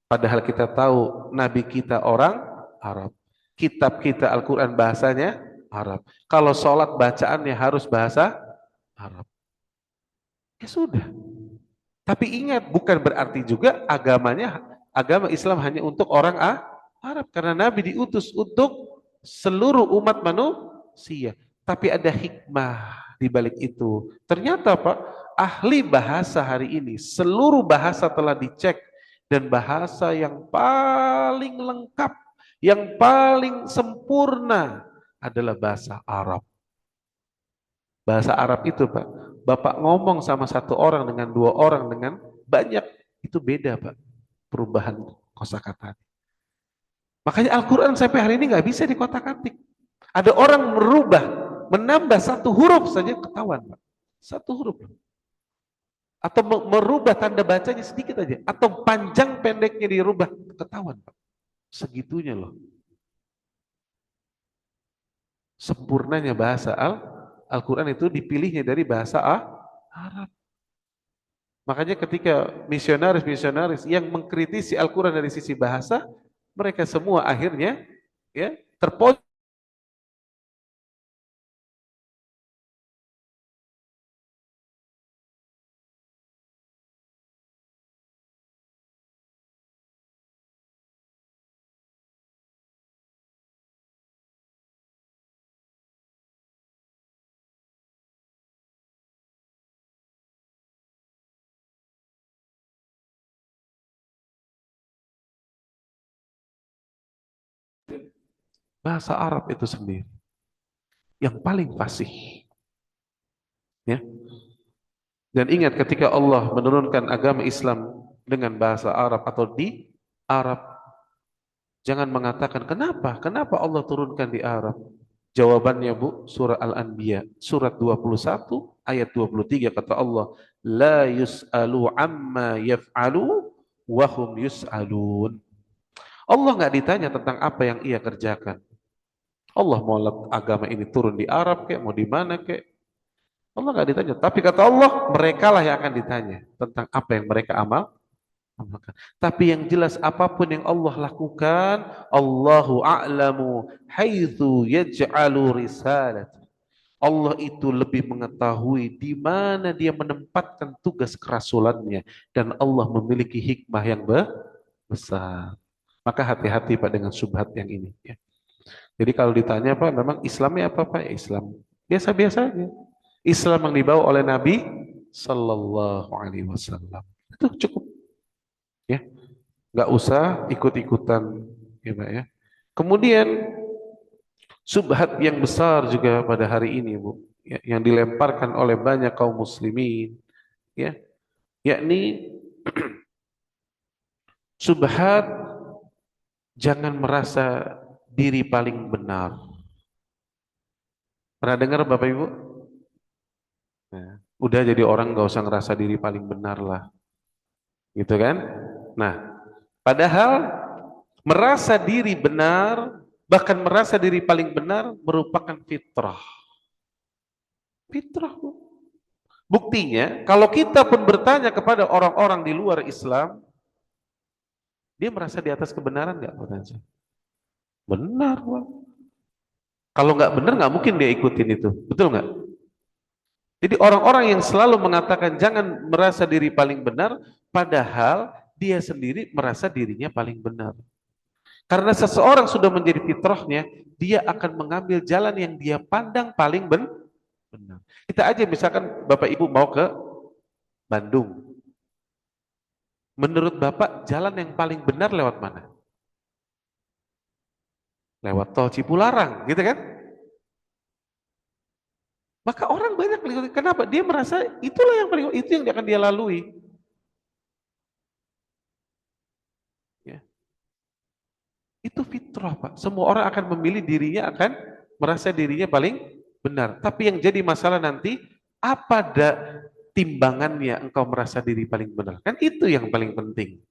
Padahal kita tahu Nabi kita orang Arab, kitab kita Al-Quran bahasanya Arab. Kalau sholat bacaannya harus bahasa Arab. Ya sudah. Tapi ingat, bukan berarti juga agama Islam hanya untuk orang Arab karena Nabi diutus untuk seluruh umat manusia. Tapi ada hikmah di balik itu. Ternyata Pak, ahli bahasa hari ini, seluruh bahasa telah dicek dan bahasa yang paling lengkap, yang paling sempurna adalah bahasa Arab. Bahasa Arab itu Pak, Bapak ngomong sama satu orang dengan dua orang dengan banyak, itu beda Pak, perubahan kosakata. Makanya Al-Quran sampai hari ini nggak bisa dikotak-atik. Ada orang merubah, menambah satu huruf saja ketahuan Pak. Satu huruf. Atau merubah tanda bacanya sedikit aja. Atau panjang pendeknya dirubah, ketahuan Pak. Segitunya loh. Sempurnanya bahasa Al-Quran itu dipilihnya dari bahasa Arab. Makanya ketika misionaris-misionaris yang mengkritisi Al-Quran dari sisi bahasa, mereka semua akhirnya ya terpojok. Bahasa Arab itu sendiri yang paling fasih. Ya. Dan ingat ketika Allah menurunkan agama Islam dengan bahasa Arab atau di Arab, jangan mengatakan kenapa Allah turunkan di Arab. Jawabannya Bu, surah Al-Anbiya, surat 21 ayat 23 kata Allah, la yus'alu amma yaf'alu wa hum yus'alun. Allah nggak ditanya tentang apa yang ia kerjakan. Allah mau agama ini turun di Arab kek, mau di mana kek, Allah nggak ditanya. Tapi kata Allah, mereka lah yang akan ditanya tentang apa yang mereka amalkan. Tapi yang jelas apapun yang Allah lakukan, Allahu a'lamu haitsu yaj'alu risalat. Allah itu lebih mengetahui di mana dia menempatkan tugas kerasulannya dan Allah memiliki hikmah yang besar. Maka hati-hati Pak dengan syubhat yang ini ya. Jadi kalau ditanya Pak, memang Islamnya apa Pak? Islam biasa-biasa aja. Islam yang dibawa oleh Nabi Sallallahu Alaihi Wasallam itu cukup ya, nggak usah ikut-ikutan ya Pak ya. Kemudian subhat yang besar juga pada hari ini Bu, ya, yang dilemparkan oleh banyak kaum muslimin ya, yakni subhat jangan merasa diri paling benar. Pernah dengar Bapak Ibu? Nah, udah jadi orang nggak usah ngerasa diri paling benar lah, gitu kan? Nah, padahal merasa diri benar, bahkan merasa diri paling benar merupakan fitrah. Fitrah. Buktinya, kalau kita pun bertanya kepada orang-orang di luar Islam, dia merasa di atas kebenaran nggak? Benar, Bang. Kalau nggak benar, nggak mungkin dia ikutin itu. Betul nggak? Jadi orang-orang yang selalu mengatakan jangan merasa diri paling benar, padahal dia sendiri merasa dirinya paling benar. Karena seseorang sudah menjadi fitrahnya, dia akan mengambil jalan yang dia pandang paling benar. Kita aja misalkan Bapak Ibu mau ke Bandung. Menurut Bapak jalan yang paling benar lewat mana? Lewat tol Cipularang, gitu kan? Maka orang banyak mengikuti. Kenapa? Dia merasa itulah yang paling, itu yang akan dia lalui. Ya. Itu fitrah Pak. Semua orang akan memilih dirinya akan merasa dirinya paling benar. Tapi yang jadi masalah nanti, apa timbangannya engkau merasa diri paling benar? Kan itu yang paling penting.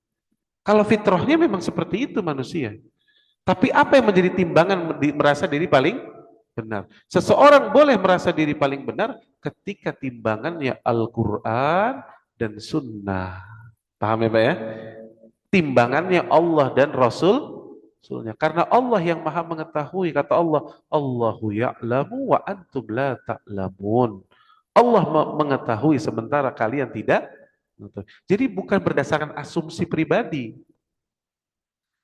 Kalau fitrahnya memang seperti itu manusia. Tapi apa yang menjadi timbangan merasa diri paling benar? Seseorang boleh merasa diri paling benar ketika timbangannya Al-Quran dan Sunnah. Paham ya Pak ya? Timbangannya Allah dan Rasulnya. Karena Allah yang maha mengetahui. Kata Allah, Allahu ya'lamu wa antum la ta'lamun. Allah mengetahui sementara kalian tidak. Jadi bukan berdasarkan asumsi pribadi.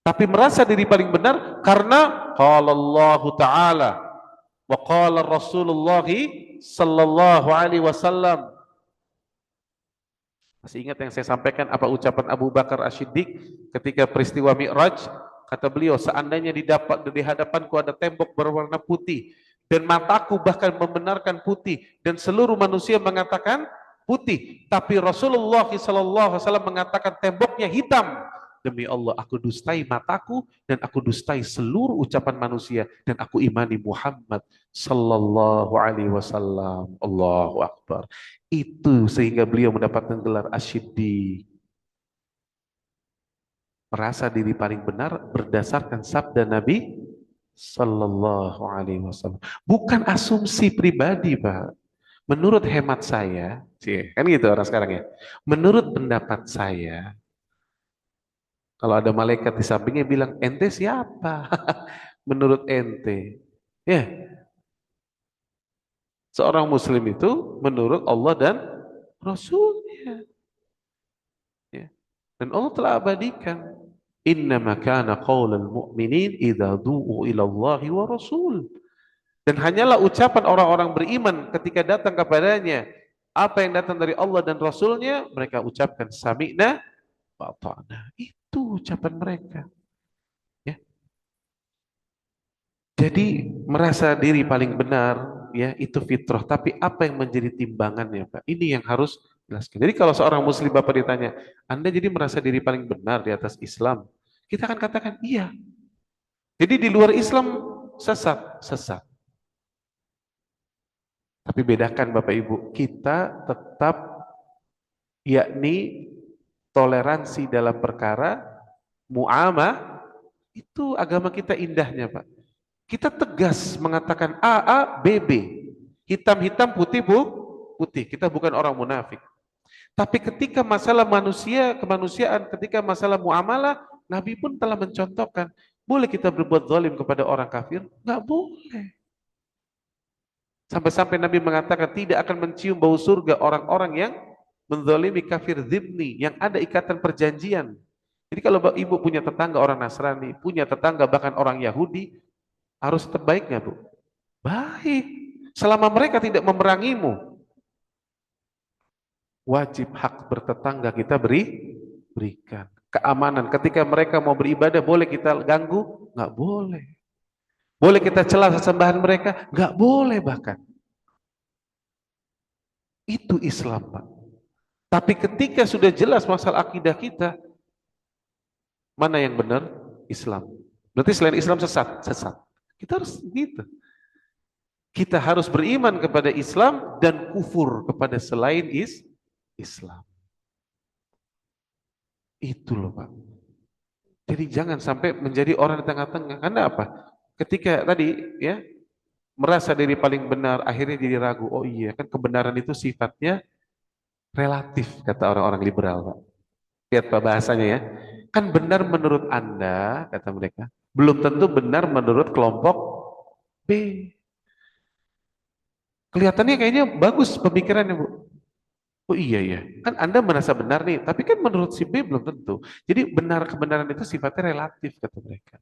Tapi merasa diri paling benar karena qala Allah Ta'ala wa qala Rasulullah sallallahu alaihi wasallam. Masih ingat yang saya sampaikan apa ucapan Abu Bakar As-Siddiq ketika peristiwa Mi'raj? Kata beliau, seandainya di hadapanku ada tembok berwarna putih dan mataku bahkan membenarkan putih dan seluruh manusia mengatakan putih, tapi Rasulullah SAW mengatakan temboknya hitam. Demi Allah, aku dustai mataku dan aku dustai seluruh ucapan manusia dan aku imani Muhammad sallallahu alaihi wasallam. Allahu Akbar. Itu sehingga beliau mendapatkan gelar Asy-Siddiq. Merasa diri paling benar berdasarkan sabda Nabi sallallahu alaihi wasallam. Bukan asumsi pribadi, Pak. Menurut hemat saya, kan gitu orang sekarang ya. Menurut pendapat saya, kalau ada malaikat di sampingnya bilang, ente siapa? Menurut ente. Ya, seorang muslim itu menurut Allah dan Rasulnya. Ya. Dan Allah telah abadikan. Innama kana qaulal mu'minin idza du'u ila Allahi wa Rasul. Dan hanyalah ucapan orang-orang beriman ketika datang kepadanya apa yang datang dari Allah dan Rasulnya, mereka ucapkan sami'na wa ata'na. Itu ucapan mereka. Ya. Jadi merasa diri paling benar, ya itu fitrah. Tapi apa yang menjadi timbangannya, Pak? Ini yang harus jelaskan. Jadi kalau seorang muslim Bapak ditanya, Anda jadi merasa diri paling benar di atas Islam? Kita akan katakan iya. Jadi di luar Islam sesat, sesat. Tapi bedakan Bapak Ibu, kita tetap yakni toleransi dalam perkara muamalah itu agama kita indahnya, Pak. Kita tegas mengatakan A, A, B, B. Hitam-hitam, putih, Bu, putih. Kita bukan orang munafik. Tapi ketika masalah manusia, kemanusiaan, ketika masalah muamalah, Nabi pun telah mencontohkan. Boleh kita berbuat zalim kepada orang kafir? Enggak boleh. Sampai-sampai Nabi mengatakan tidak akan mencium bau surga orang-orang yang menzalimi kafir zimni, yang ada ikatan perjanjian. Jadi kalau ibu punya tetangga orang Nasrani, punya tetangga bahkan orang Yahudi, harus tetap baik nggak, Bu? Baik. Selama mereka tidak memerangimu, wajib hak bertetangga kita berikan. Keamanan. Ketika mereka mau beribadah, boleh kita ganggu? Nggak boleh. Boleh kita celah sesembahan mereka? Nggak boleh bahkan. Itu Islam, Pak. Tapi ketika sudah jelas masalah akidah kita, mana yang benar? Islam. Berarti selain Islam sesat? Sesat. Kita harus gitu. Kita harus beriman kepada Islam dan kufur kepada selain Islam. Itu loh, Pak. Jadi jangan sampai menjadi orang di tengah-tengah. Karena apa? Ketika tadi ya merasa diri paling benar, akhirnya jadi ragu. Oh iya, kan kebenaran itu sifatnya relatif, kata orang-orang liberal, Pak. Lihat Pak bahasanya ya. Kan benar menurut Anda, kata mereka, belum tentu benar menurut kelompok B. Kelihatannya kayaknya bagus pemikirannya, Bu. Oh iya ya, kan Anda merasa benar nih, tapi kan menurut si B belum tentu. Jadi kebenaran itu sifatnya relatif, kata mereka.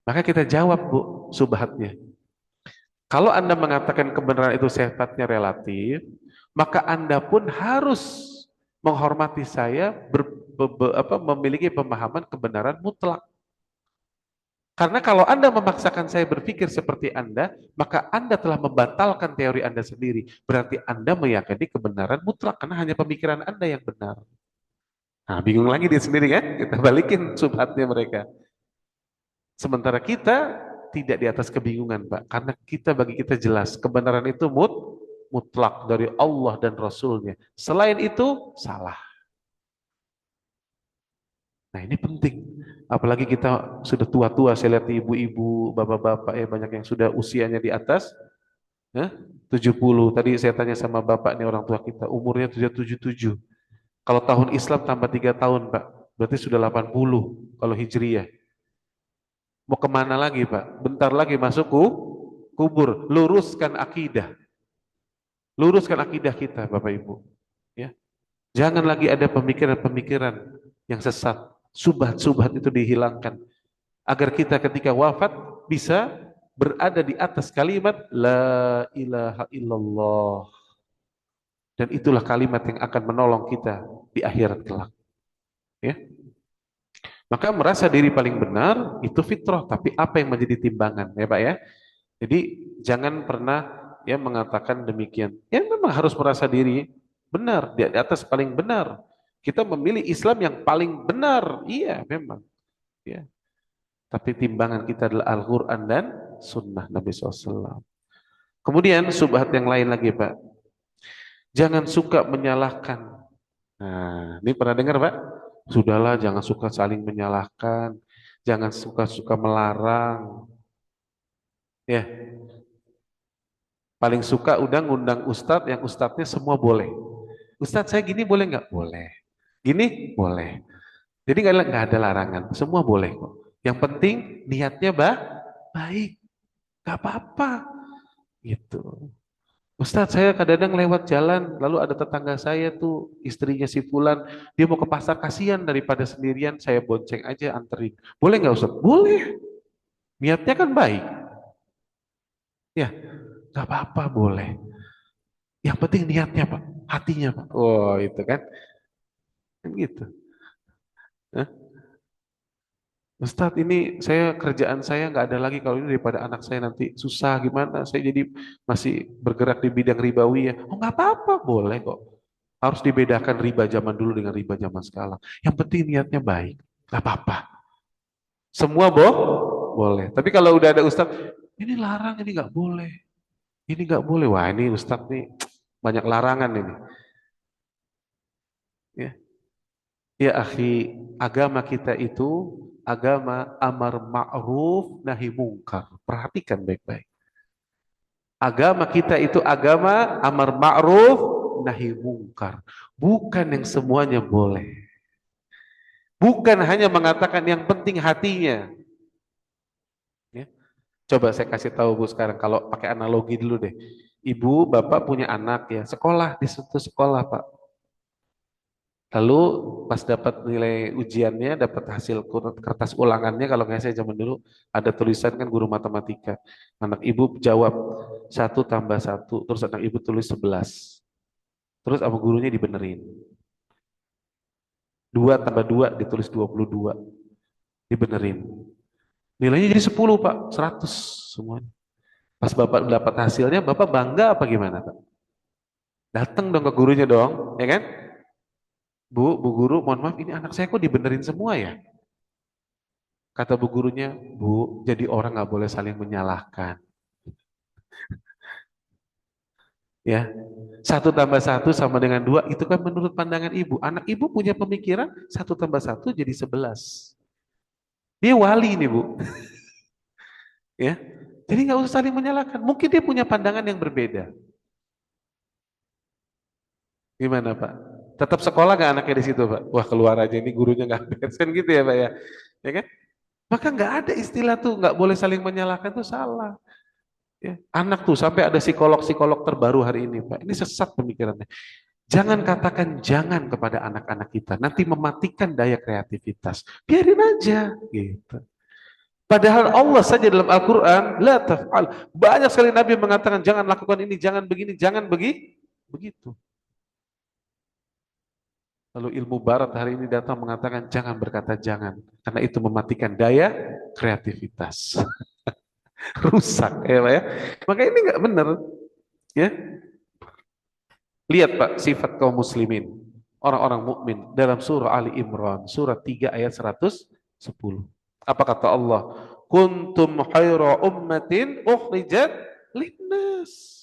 Maka kita jawab, Bu, subhatnya. Kalau Anda mengatakan kebenaran itu sifatnya relatif, maka Anda pun harus menghormati saya memiliki pemahaman kebenaran mutlak. Karena kalau Anda memaksakan saya berpikir seperti Anda, maka Anda telah membatalkan teori Anda sendiri. Berarti Anda meyakini kebenaran mutlak, karena hanya pemikiran Anda yang benar. Nah, bingung lagi dia sendiri kan? Kita balikin subhatnya mereka. Sementara kita tidak di atas kebingungan, Pak. Karena bagi kita jelas, kebenaran itu mutlak dari Allah dan Rasulnya. Selain itu, salah. Nah ini penting, apalagi kita sudah tua-tua, saya lihat ibu-ibu, bapak-bapak banyak yang sudah usianya di atas 70. Tadi saya tanya sama bapak nih orang tua kita, umurnya sudah 77. Kalau tahun Islam tambah 3 tahun Pak, berarti sudah 80 kalau Hijriyah. Mau kemana lagi Pak? Bentar lagi masuk kubur, luruskan akidah. Luruskan akidah kita Bapak Ibu. Ya. Jangan lagi ada pemikiran-pemikiran yang sesat. Subhat-subhat itu dihilangkan. agar kita ketika wafat bisa berada di atas kalimat la ilaha illallah, dan itulah kalimat yang akan menolong kita di akhirat kelak, ya. Maka merasa diri paling benar itu fitrah, tapi apa yang menjadi timbangan, ya Pak ya. Jadi jangan pernah ya mengatakan demikian. Ya memang harus merasa diri benar, di atas paling benar. Kita memilih Islam yang paling benar, iya memang, ya. Tapi timbangan kita adalah Al-Quran dan Sunnah Nabi SAW. Kemudian subhat yang lain lagi Pak, jangan suka menyalahkan. Nah, ini pernah dengar Pak? Sudahlah, jangan suka saling menyalahkan, jangan suka-suka melarang. Ya, paling suka udah ngundang ustadz yang ustadznya semua boleh. Ustadz saya gini boleh nggak? Boleh. Gini boleh. Jadi nggak ada larangan, semua boleh kok. Yang penting niatnya baik, nggak apa-apa gitu. Ustadz saya kadang-kadang lewat jalan, lalu ada tetangga saya tuh istrinya si Fulan, dia mau ke pasar kasihan daripada sendirian, saya bonceng aja anterin. Boleh nggak Ustadz? Boleh. Niatnya kan baik, ya nggak apa-apa boleh. Yang penting niatnya Pak, hatinya Pak. Oh itu kan gitu. Hah? Ustadz ini saya kerjaan saya nggak ada lagi kalau ini daripada anak saya nanti susah gimana? Saya jadi masih bergerak di bidang ribawi ya. Oh nggak apa-apa, boleh kok. Harus dibedakan riba zaman dulu dengan riba zaman sekarang. Yang penting niatnya baik, nggak apa-apa. Semua boleh. Tapi kalau udah ada ustadz, ini larang, ini nggak boleh, ini nggak boleh. Wah ini ustadz nih banyak larangan ini. Ya, ya akhi, agama kita itu agama amar ma'ruf nahi mungkar. Perhatikan baik-baik. Agama kita itu agama amar ma'ruf nahi mungkar. Bukan yang semuanya boleh. Bukan hanya mengatakan yang penting hatinya. Ya. Coba saya kasih tahu Bu sekarang, kalau pakai analogi dulu deh. Ibu, bapak punya anak ya, sekolah di suatu sekolah Pak. Lalu pas dapat nilai ujiannya, dapat hasil kertas ulangannya, kalau nggak saya zaman dulu ada tulisan kan guru matematika. Anak ibu jawab 1 tambah 1, terus anak ibu tulis 11. Terus sama gurunya dibenerin. 2 tambah 2 ditulis 22. Dibenerin. Nilainya jadi 10 Pak, 100 semuanya. Pas Bapak dapat hasilnya, Bapak bangga apa gimana Pak? Datang dong ke gurunya dong, ya kan? Bu guru, mohon maaf ini anak saya kok dibenerin semua ya? Kata bu gurunya, Bu, jadi orang nggak boleh saling menyalahkan. Ya, 1 tambah 1 sama dengan 2, itu kan menurut pandangan ibu. Anak ibu punya pemikiran 1 tambah 1 jadi 11. Dia wali nih Bu. Ya, jadi nggak usah saling menyalahkan. Mungkin dia punya pandangan yang berbeda. Gimana Pak? Tetap sekolah nggak anaknya di situ Pak? Wah keluar aja ini gurunya nggak beres kan gitu ya Pak ya? Ya kan? Maka nggak ada istilah tuh nggak boleh saling menyalahkan tuh salah. Ya. Anak tuh sampai ada psikolog-psikolog terbaru hari ini Pak. Ini sesat pemikirannya. Jangan katakan jangan kepada anak-anak kita. Nanti mematikan daya kreativitas. Biarin aja gitu. Padahal Allah saja dalam Al-Quran la taf'al. Banyak sekali Nabi mengatakan jangan lakukan ini, jangan begini, jangan begitu. Lalu ilmu barat hari ini datang mengatakan jangan berkata jangan. Karena itu mematikan daya kreativitas. Rusak ya Pak ya. Maka ini nggak benar. Ya. Lihat Pak sifat kaum muslimin. Orang-orang mukmin dalam surah Ali Imran. Surah 3 ayat 110. Apa kata Allah? Kuntum khaira ummatin ukhrijat linnas.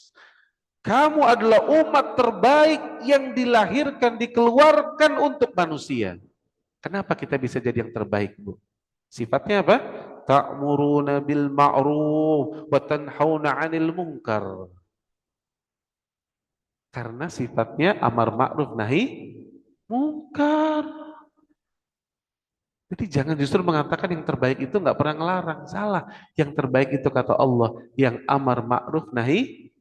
Kamu adalah umat terbaik yang dilahirkan, dikeluarkan untuk manusia. Kenapa kita bisa jadi yang terbaik, Bu? Sifatnya apa? Ta'muruna bil ma'ruf wa tanhauna 'anil munkar. Karena sifatnya amar ma'ruf nahi munkar. Jadi jangan justru mengatakan yang terbaik itu nggak pernah ngelarang. Salah. Yang terbaik itu kata Allah, yang amar ma'ruf nahi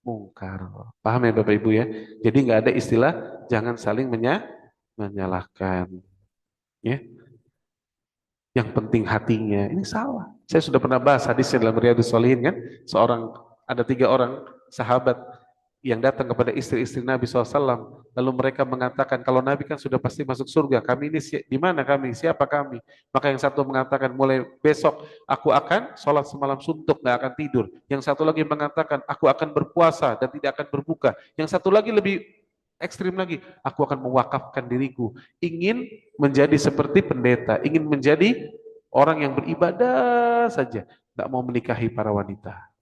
mungkar. Paham ya Bapak Ibu ya? Jadi nggak ada istilah jangan saling menyalahkan. Ya. yang penting hatinya. Ini salah. Saya sudah pernah bahas hadisnya dalam Riyadhus Shalihin kan, ada 3 orang sahabat yang datang kepada istri-istri Nabi SAW, lalu mereka mengatakan, kalau Nabi kan sudah pasti masuk surga, kami ini di mana kami, siapa kami? Maka yang satu mengatakan, mulai besok aku akan sholat semalam suntuk, nggak akan tidur. Yang satu lagi mengatakan, aku akan berpuasa dan tidak akan berbuka. Yang satu lagi lebih ekstrim lagi, aku akan mewakafkan diriku, ingin menjadi seperti pendeta, ingin menjadi orang yang beribadah saja, nggak mau menikahi para wanita.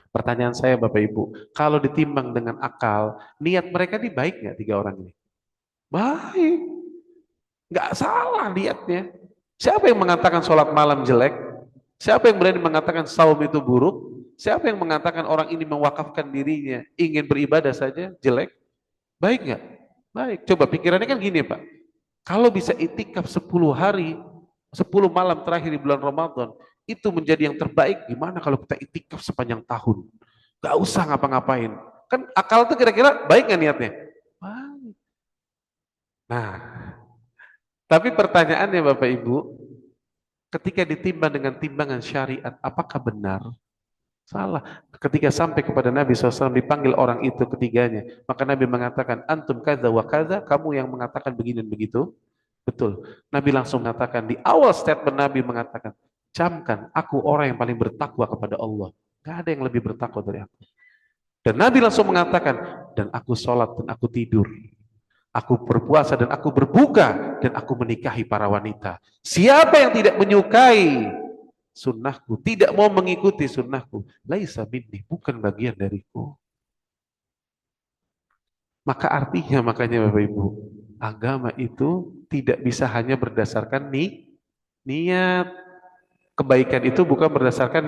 Pertanyaan saya Bapak Ibu, kalau ditimbang dengan akal, niat mereka ini baik nggak 3 orang ini? Baik, nggak salah niatnya. Siapa yang mengatakan sholat malam jelek? Siapa yang berani mengatakan saum itu buruk? Siapa yang mengatakan orang ini mewakafkan dirinya, ingin beribadah saja jelek? Baik nggak? Baik. Coba pikirannya kan gini Pak, kalau bisa itikaf 10 hari, 10 malam terakhir di bulan Ramadan, itu menjadi yang terbaik. Gimana kalau kita itikaf sepanjang tahun? Gak usah ngapa-ngapain. Kan akal tuh kira-kira baik nggak niatnya? Baik. Nah, tapi pertanyaannya Bapak Ibu, ketika ditimbang dengan timbangan syariat, apakah benar? Salah. Ketika sampai kepada Nabi SAW dipanggil orang itu ketiganya, maka Nabi mengatakan, antum kadza wa kadza, kamu yang mengatakan begini dan begitu. Betul. Nabi langsung mengatakan, di awal statement Nabi mengatakan, camkan, aku orang yang paling bertakwa kepada Allah. Gak ada yang lebih bertakwa dari aku. Dan Nabi langsung mengatakan, dan aku sholat dan aku tidur. Aku berpuasa dan aku berbuka dan aku menikahi para wanita. Siapa yang tidak menyukai sunnahku, tidak mau mengikuti sunnahku, laisa minni, bukan bagian dariku. Maka artinya, makanya Bapak Ibu, agama itu tidak bisa hanya berdasarkan niat. Kebaikan itu bukan berdasarkan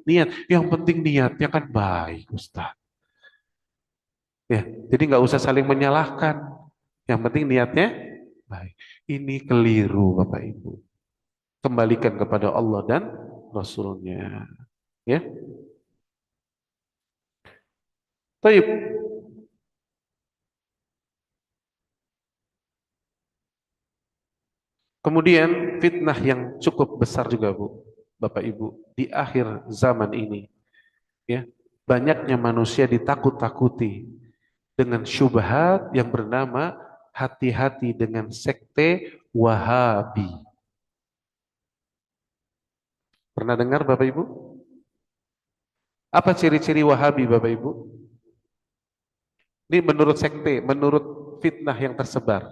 niat. Yang penting niatnya kan baik, Ustaz. Ya, jadi nggak usah saling menyalahkan. Yang penting niatnya baik. Ini keliru Bapak Ibu. Kembalikan kepada Allah dan Rasulnya. Ya. Taib. Kemudian fitnah yang cukup besar juga Bu, Bapak Ibu, di akhir zaman ini, ya, banyaknya manusia ditakut-takuti dengan syubhat yang bernama hati-hati dengan sekte Wahabi. Pernah dengar Bapak Ibu? Apa ciri-ciri Wahabi Bapak Ibu? Ini menurut sekte, menurut fitnah yang tersebar.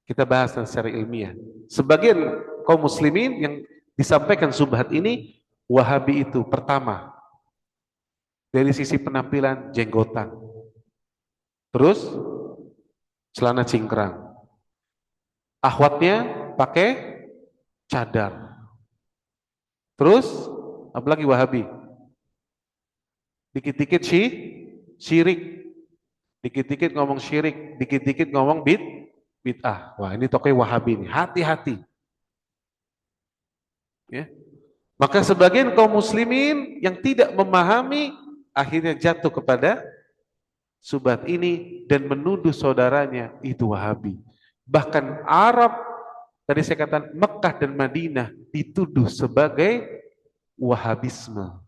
Kita bahas secara ilmiah. Sebagian kaum muslimin yang disampaikan subhat ini, Wahabi itu pertama, dari sisi penampilan jenggotan. Terus celana cingkrang. Ahwatnya pakai cadar. Terus apalagi Wahabi? Dikit-dikit syirik. Dikit-dikit ngomong syirik, dikit-dikit ngomong bid'ah. Wah, ini tokoh Wahabi ini. Hati-hati. Ya. Maka sebagian kaum muslimin yang tidak memahami akhirnya jatuh kepada subhat ini dan menuduh saudaranya itu Wahabi. Bahkan Arab, tadi saya katakan Mekah dan Madinah dituduh sebagai Wahabisme.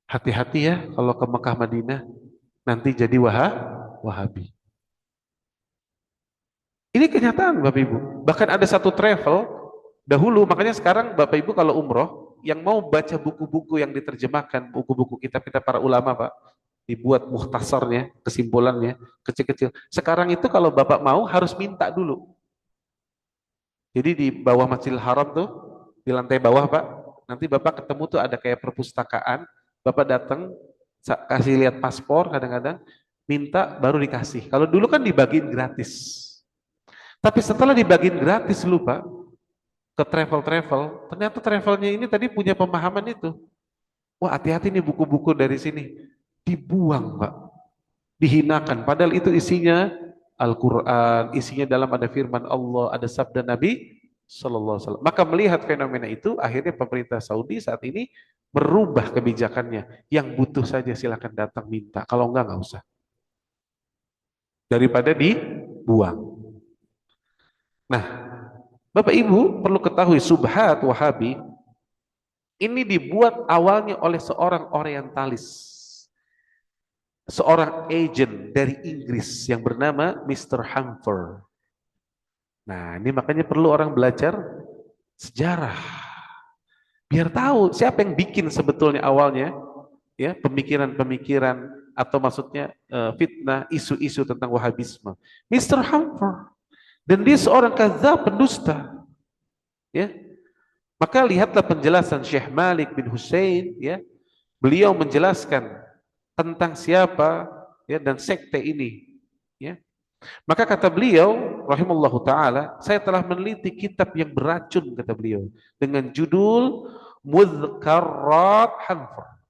Hati-hati ya kalau ke Mekah Madinah nanti jadi Wahabi. Ini kenyataan Bapak Ibu. Bahkan ada satu travel dahulu, makanya sekarang Bapak Ibu kalau umroh, yang mau baca buku-buku yang diterjemahkan, buku-buku kitab-kitab para ulama Pak, dibuat muhtasarnya, kesimpulannya, kecil-kecil. Sekarang itu kalau Bapak mau harus minta dulu. Jadi di bawah Masjidil Haram tuh, di lantai bawah Pak, nanti Bapak ketemu tuh ada kayak perpustakaan, Bapak datang, kasih lihat paspor kadang-kadang, minta baru dikasih. Kalau dulu kan dibagiin gratis. Tapi setelah dibagiin gratis lupa ke travel-travel, ternyata travelnya ini tadi punya pemahaman itu. Wah hati-hati nih buku-buku dari sini. Dibuang Pak, dihinakan. Padahal itu isinya Al-Quran, isinya dalam ada firman Allah, ada sabda Nabi Sallallahu Alaihi Wasallam. Maka melihat fenomena itu, akhirnya pemerintah Saudi saat ini merubah kebijakannya. Yang butuh saja silakan datang minta, kalau enggak usah. Daripada dibuang. Nah, Bapak Ibu perlu ketahui subhat Wahabi ini dibuat awalnya oleh seorang orientalis, seorang agent dari Inggris yang bernama Mr. Humfer. Nah, ini makanya perlu orang belajar sejarah biar tahu siapa yang bikin sebetulnya awalnya ya pemikiran-pemikiran atau maksudnya fitnah isu-isu tentang Wahabisme. Mr. Humfer, dan dia seorang kadzab pendusta ya. Maka lihatlah penjelasan Syekh Malik bin Hussein ya. Beliau menjelaskan tentang siapa ya dan sekte ini ya. Maka kata beliau rahimallahu taala, saya telah meneliti kitab yang beracun kata beliau dengan judul Mudhkarat Hanfar.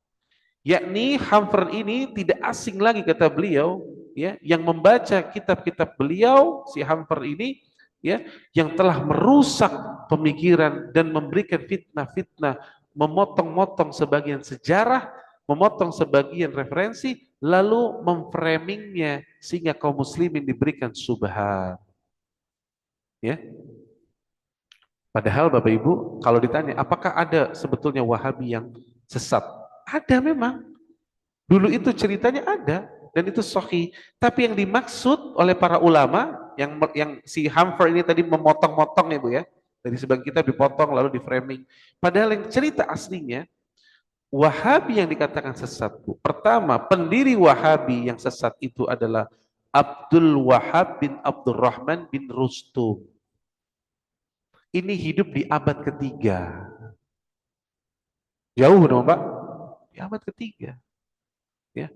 Yakni Hanfar ini tidak asing lagi kata beliau ya, yang membaca kitab-kitab beliau si Hanfar ini ya, yang telah merusak pemikiran dan memberikan fitnah-fitnah, memotong-motong sebagian sejarah, memotong sebagian referensi, lalu memframingnya sehingga kaum muslimin diberikan subhat. Ya, padahal Bapak Ibu kalau ditanya apakah ada sebetulnya Wahabi yang sesat? Ada memang. Dulu itu ceritanya ada dan itu sahih. Tapi yang dimaksud oleh para ulama yang si Humfer ini tadi memotong-motong ya Bu ya. Dari sebagian kitab dipotong lalu di framing. Padahal yang cerita aslinya Wahabi yang dikatakan sesat Bu. Pertama, pendiri Wahabi yang sesat itu adalah Abdul Wahab bin Abdurrahman bin Rustum. Ini hidup di abad ketiga. Jauh dong Pak? Di abad ketiga. Ya.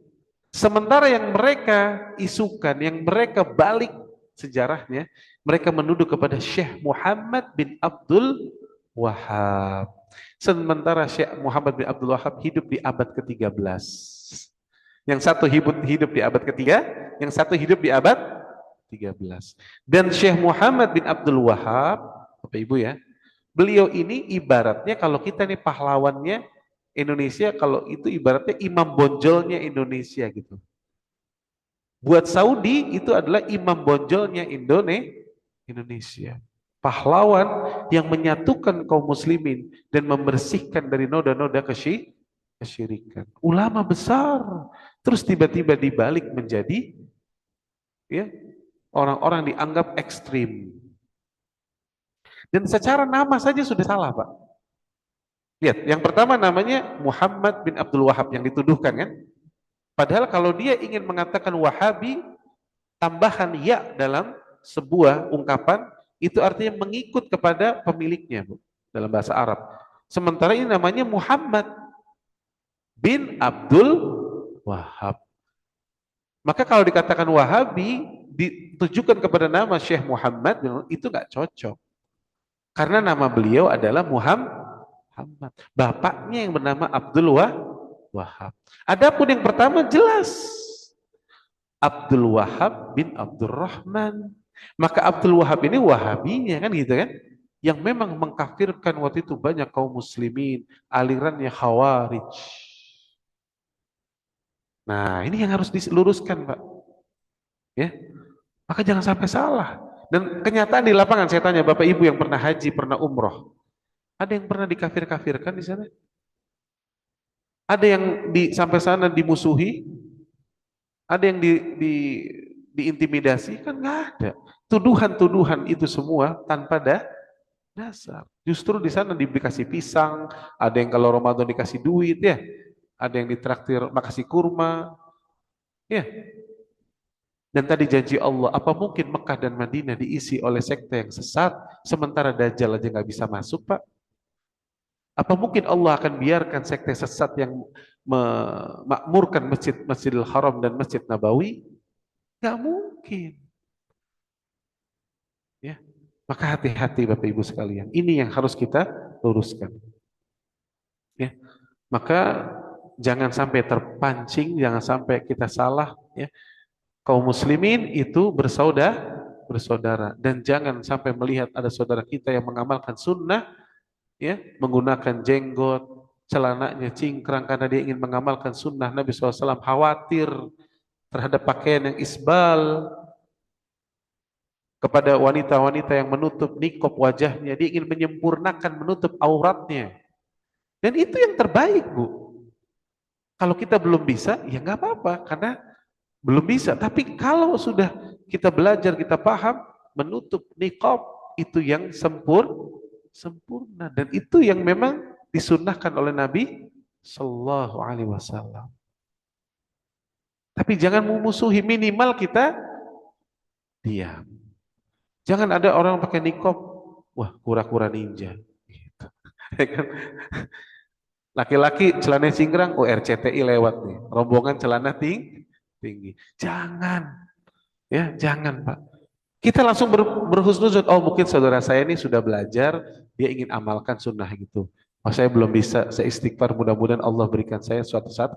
Sementara yang mereka isukan, yang mereka balik sejarahnya, mereka menuduh kepada Syekh Muhammad bin Abdul Wahab. Sementara Syekh Muhammad bin Abdul Wahab hidup di abad ke-13. Yang satu hidup di abad ketiga, yang satu hidup di abad 13. Dan Syekh Muhammad bin Abdul Wahab, Bapak Ibu ya, beliau ini ibaratnya kalau kita nih pahlawannya Indonesia, kalau itu ibaratnya imam bonjolnya Indonesia gitu. Buat Saudi itu adalah imam bonjolnya Indonesia. Pahlawan yang menyatukan kaum muslimin dan membersihkan dari noda-noda kesyirikan. Ulama besar. Terus tiba-tiba dibalik menjadi ya orang-orang dianggap ekstrim. Dan secara nama saja sudah salah, Pak. Lihat, yang pertama namanya Muhammad bin Abdul Wahab yang dituduhkan kan? Padahal kalau dia ingin mengatakan Wahabi, tambahan ya dalam sebuah ungkapan, itu artinya mengikut kepada pemiliknya, Bu, dalam bahasa Arab. Sementara ini namanya Muhammad bin Abdul Wahab. Maka kalau dikatakan Wahabi, ditujukan kepada nama Syekh Muhammad, itu nggak cocok. Karena nama beliau adalah Muhammad. Bapaknya yang bernama Abdul Wahab. Adapun yang pertama jelas Abdul Wahab bin Abdurrahman. Maka Abdul Wahab ini Wahabinya kan gitu kan? Yang memang mengkafirkan waktu itu banyak kaum muslimin, alirannya Khawarij. Nah, ini yang harus diluruskan, Pak. Ya. Maka jangan sampai salah. Dan kenyataan di lapangan saya tanya Bapak Ibu yang pernah haji, pernah umroh. Ada yang pernah dikafir-kafirkan di sana? Ada yang sampai sana dimusuhi? Ada yang diintimidasi? Kan nggak ada. Tuduhan-tuduhan itu semua tanpa dasar. Justru di sana dikasih pisang, ada yang kalau Ramadan dikasih duit ya, ada yang ditraktir makasih kurma, ya. Dan tadi janji Allah, apa mungkin Mekah dan Madinah diisi oleh sekte yang sesat, sementara Dajjal aja nggak bisa masuk, Pak? Apa mungkin Allah akan biarkan sekte sesat yang memakmurkan Masjidil Haram dan Masjid Nabawi? Gak mungkin. Ya. Maka hati-hati Bapak Ibu sekalian. Ini yang harus kita luruskan. Ya. Maka jangan sampai terpancing, jangan sampai kita salah. Ya. Kaum muslimin itu bersaudara. Dan jangan sampai melihat ada saudara kita yang mengamalkan sunnah, ya, menggunakan jenggot, celananya cingkrang karena dia ingin mengamalkan sunnah Nabi SAW, khawatir terhadap pakaian yang isbal, kepada wanita-wanita yang menutup nikop wajahnya, dia ingin menyempurnakan menutup auratnya. Dan itu yang terbaik, Bu. Kalau kita belum bisa, ya nggak apa-apa, karena belum bisa. Tapi kalau sudah kita belajar, kita paham, menutup nikop itu yang sempurna, dan itu yang memang disunnahkan oleh Nabi Sallallahu Alaihi Wasallam. Tapi jangan memusuhi, minimal kita diam. Jangan ada orang pakai nikop, wah kura-kura ninja. Gitu. Ya kan? Laki-laki celana cingkrang, oh RCTI lewat nih, rombongan celana tinggi. Jangan, ya jangan Pak. Kita langsung berhusnuzon, oh mungkin saudara saya ini sudah belajar, dia ingin amalkan sunnah gitu. Oh saya belum bisa, saya istighfar, mudah-mudahan Allah berikan saya suatu saat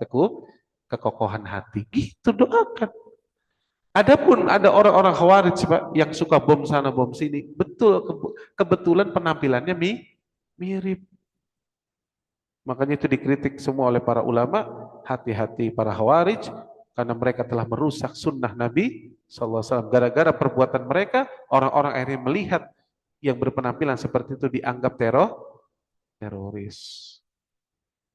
kekokohan hati. Gitu doakan. Adapun ada orang-orang khawarij Pak, yang suka bom sana bom sini, betul kebetulan penampilannya mirip. Makanya itu dikritik semua oleh para ulama, hati-hati para khawarij, karena mereka telah merusak sunnah Nabi SAW. Gara-gara perbuatan mereka, orang-orang akhirnya melihat yang berpenampilan seperti itu dianggap teroris.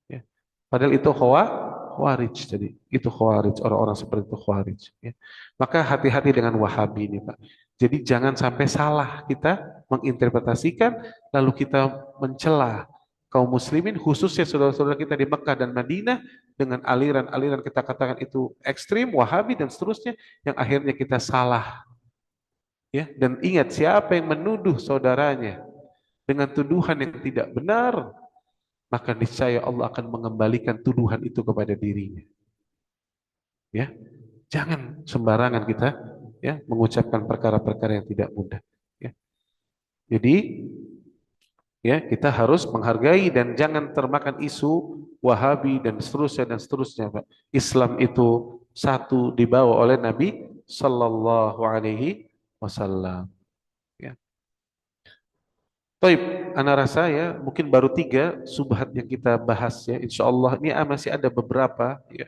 Ya. Padahal itu khawarij tadi. Itu khawarij, orang-orang seperti itu khawarij. Ya. Maka hati-hati dengan Wahabi ini Pak. Jadi jangan sampai salah kita menginterpretasikan, lalu kita mencela kaum muslimin, khususnya saudara-saudara kita di Mekah dan Madinah, dengan aliran-aliran kita katakan itu ekstrim, Wahabi dan seterusnya, yang akhirnya kita salah. Ya, dan ingat, siapa yang menuduh saudaranya dengan tuduhan yang tidak benar, maka niscaya Allah akan mengembalikan tuduhan itu kepada dirinya. Ya, jangan sembarangan kita ya mengucapkan perkara-perkara yang tidak mudah. Ya. Jadi ya kita harus menghargai dan jangan termakan isu Wahabi dan seterusnya Pak. Islam itu satu dibawa oleh Nabi Sallallahu Alaihi Wasallam. Ya. Taib, ana rasa ya mungkin baru 3 subhat yang kita bahas ya. Insya Allah ini masih ada beberapa ya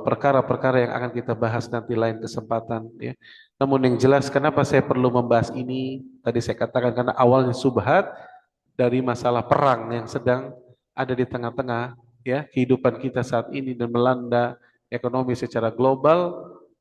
perkara-perkara yang akan kita bahas nanti lain kesempatan ya. Namun yang jelas kenapa saya perlu membahas ini, tadi saya katakan karena awalnya subhat dari masalah perang yang sedang ada di tengah-tengah ya kehidupan kita saat ini dan melanda ekonomi secara global,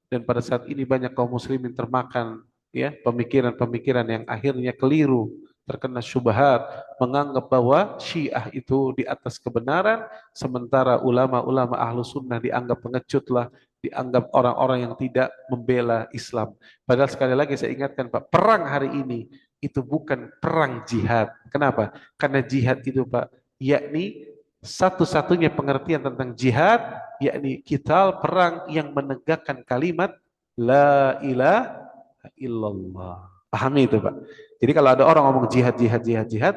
dan pada saat ini banyak kaum muslimin termakan ya pemikiran-pemikiran yang akhirnya keliru, terkena syubhat, menganggap bahwa Syiah itu di atas kebenaran, sementara ulama-ulama ahlu sunnah dianggap pengecut lah, dianggap orang-orang yang tidak membela Islam. Padahal sekali lagi saya ingatkan Pak, perang hari ini itu bukan perang jihad. Kenapa? Karena jihad itu Pak, yakni satu-satunya pengertian tentang jihad, yakni kita perang yang menegakkan kalimat La ilaha illallah. Pahami itu Pak. Jadi kalau ada orang ngomong jihad,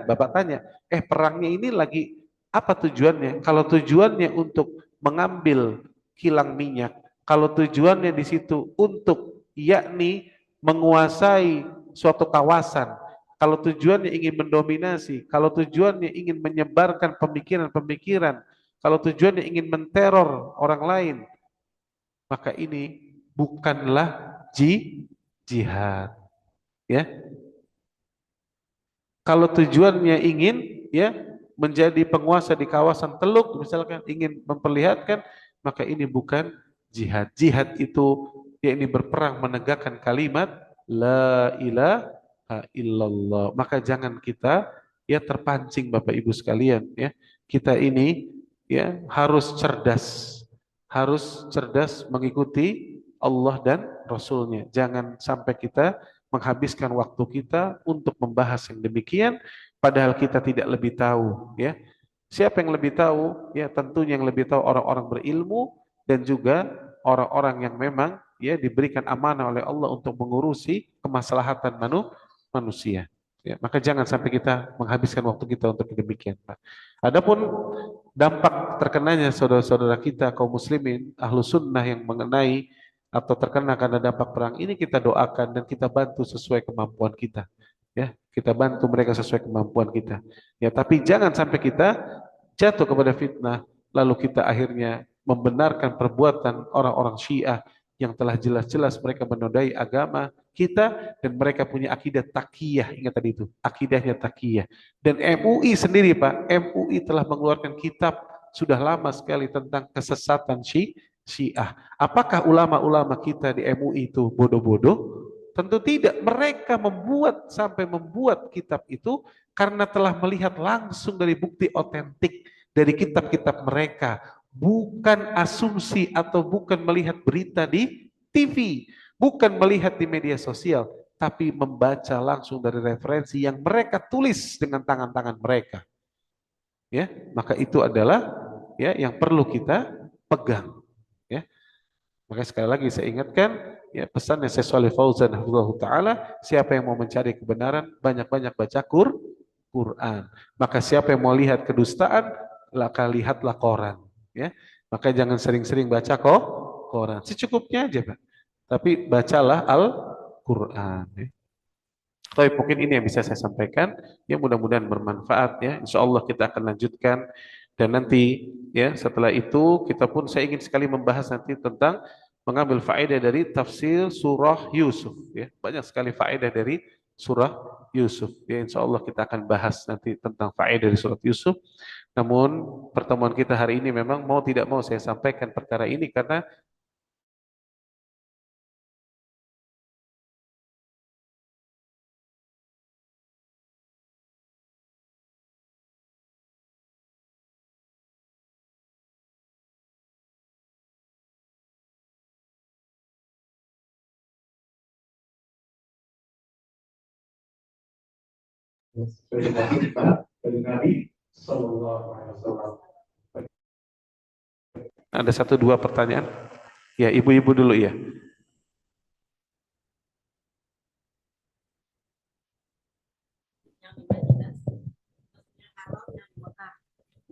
Bapak tanya, perangnya ini lagi apa tujuannya? Kalau tujuannya untuk mengambil kilang minyak, kalau tujuannya di situ untuk yakni menguasai suatu kawasan, kalau tujuannya ingin mendominasi, kalau tujuannya ingin menyebarkan pemikiran-pemikiran, kalau tujuannya ingin menteror orang lain, maka ini bukanlah jihad. Ya, kalau tujuannya ingin ya menjadi penguasa di kawasan Teluk misalkan, ingin memperlihatkan, maka ini bukan jihad. Jihad itu ya ini berperang menegakkan kalimat La ilaha illallah. Maka jangan kita ya terpancing Bapak Ibu sekalian ya. Kita ini ya harus cerdas mengikuti Allah dan Rasulnya. Jangan sampai kita menghabiskan waktu kita untuk membahas yang demikian, padahal kita tidak lebih tahu. Ya, siapa yang lebih tahu? Ya, tentunya yang lebih tahu orang-orang berilmu dan juga orang-orang yang memang ya diberikan amanah oleh Allah untuk mengurusi kemaslahatan manusia. Ya, maka jangan sampai kita menghabiskan waktu kita untuk demikian, Pak. Adapun dampak terkenanya saudara-saudara kita kaum muslimin ahlu sunnah yang mengenai atau terkena karena dampak perang ini, kita doakan dan kita bantu sesuai kemampuan kita. Ya, kita bantu mereka sesuai kemampuan kita. Ya, tapi jangan sampai kita jatuh kepada fitnah lalu kita akhirnya membenarkan perbuatan orang-orang Syiah yang telah jelas-jelas mereka menodai agama kita dan mereka punya akidah takiyah. Ingat tadi itu, akidahnya takiyah. Dan MUI sendiri Pak, MUI telah mengeluarkan kitab sudah lama sekali tentang kesesatan Syiah. Apakah ulama-ulama kita di MUI itu bodoh-bodoh? Tentu tidak. Mereka membuat kitab itu karena telah melihat langsung dari bukti otentik dari kitab-kitab mereka, bukan asumsi atau bukan melihat berita di TV, bukan melihat di media sosial, tapi membaca langsung dari referensi yang mereka tulis dengan tangan-tangan mereka. Ya, maka itu adalah ya yang perlu kita pegang. Ya, maka sekali lagi saya ingatkan ya pesan yang Syekh Shalih Fauzan hafizahullah taala, siapa yang mau mencari kebenaran banyak-banyak baca Quran. Maka siapa yang mau lihat kedustaan, laka lihatlah koran. Ya, maka jangan sering-sering baca koran. Secukupnya aja, Pak. Tapi bacalah Al-Quran. Ya. Tapi mungkin ini yang bisa saya sampaikan. Ya mudah-mudahan bermanfaat ya. Insya Allah kita akan lanjutkan dan nanti ya setelah itu kita pun saya ingin sekali membahas nanti tentang mengambil faedah dari tafsir surah Yusuf. Ya banyak sekali faedah dari surah Yusuf. Ya insya Allah kita akan bahas nanti tentang faedah dari surah Yusuf. Namun pertemuan kita hari ini memang mau tidak mau saya sampaikan perkara ini karena dari Nabi Sallallahu Alaihi Wasallam. Ada satu dua pertanyaan. Ya, ibu-ibu dulu ya.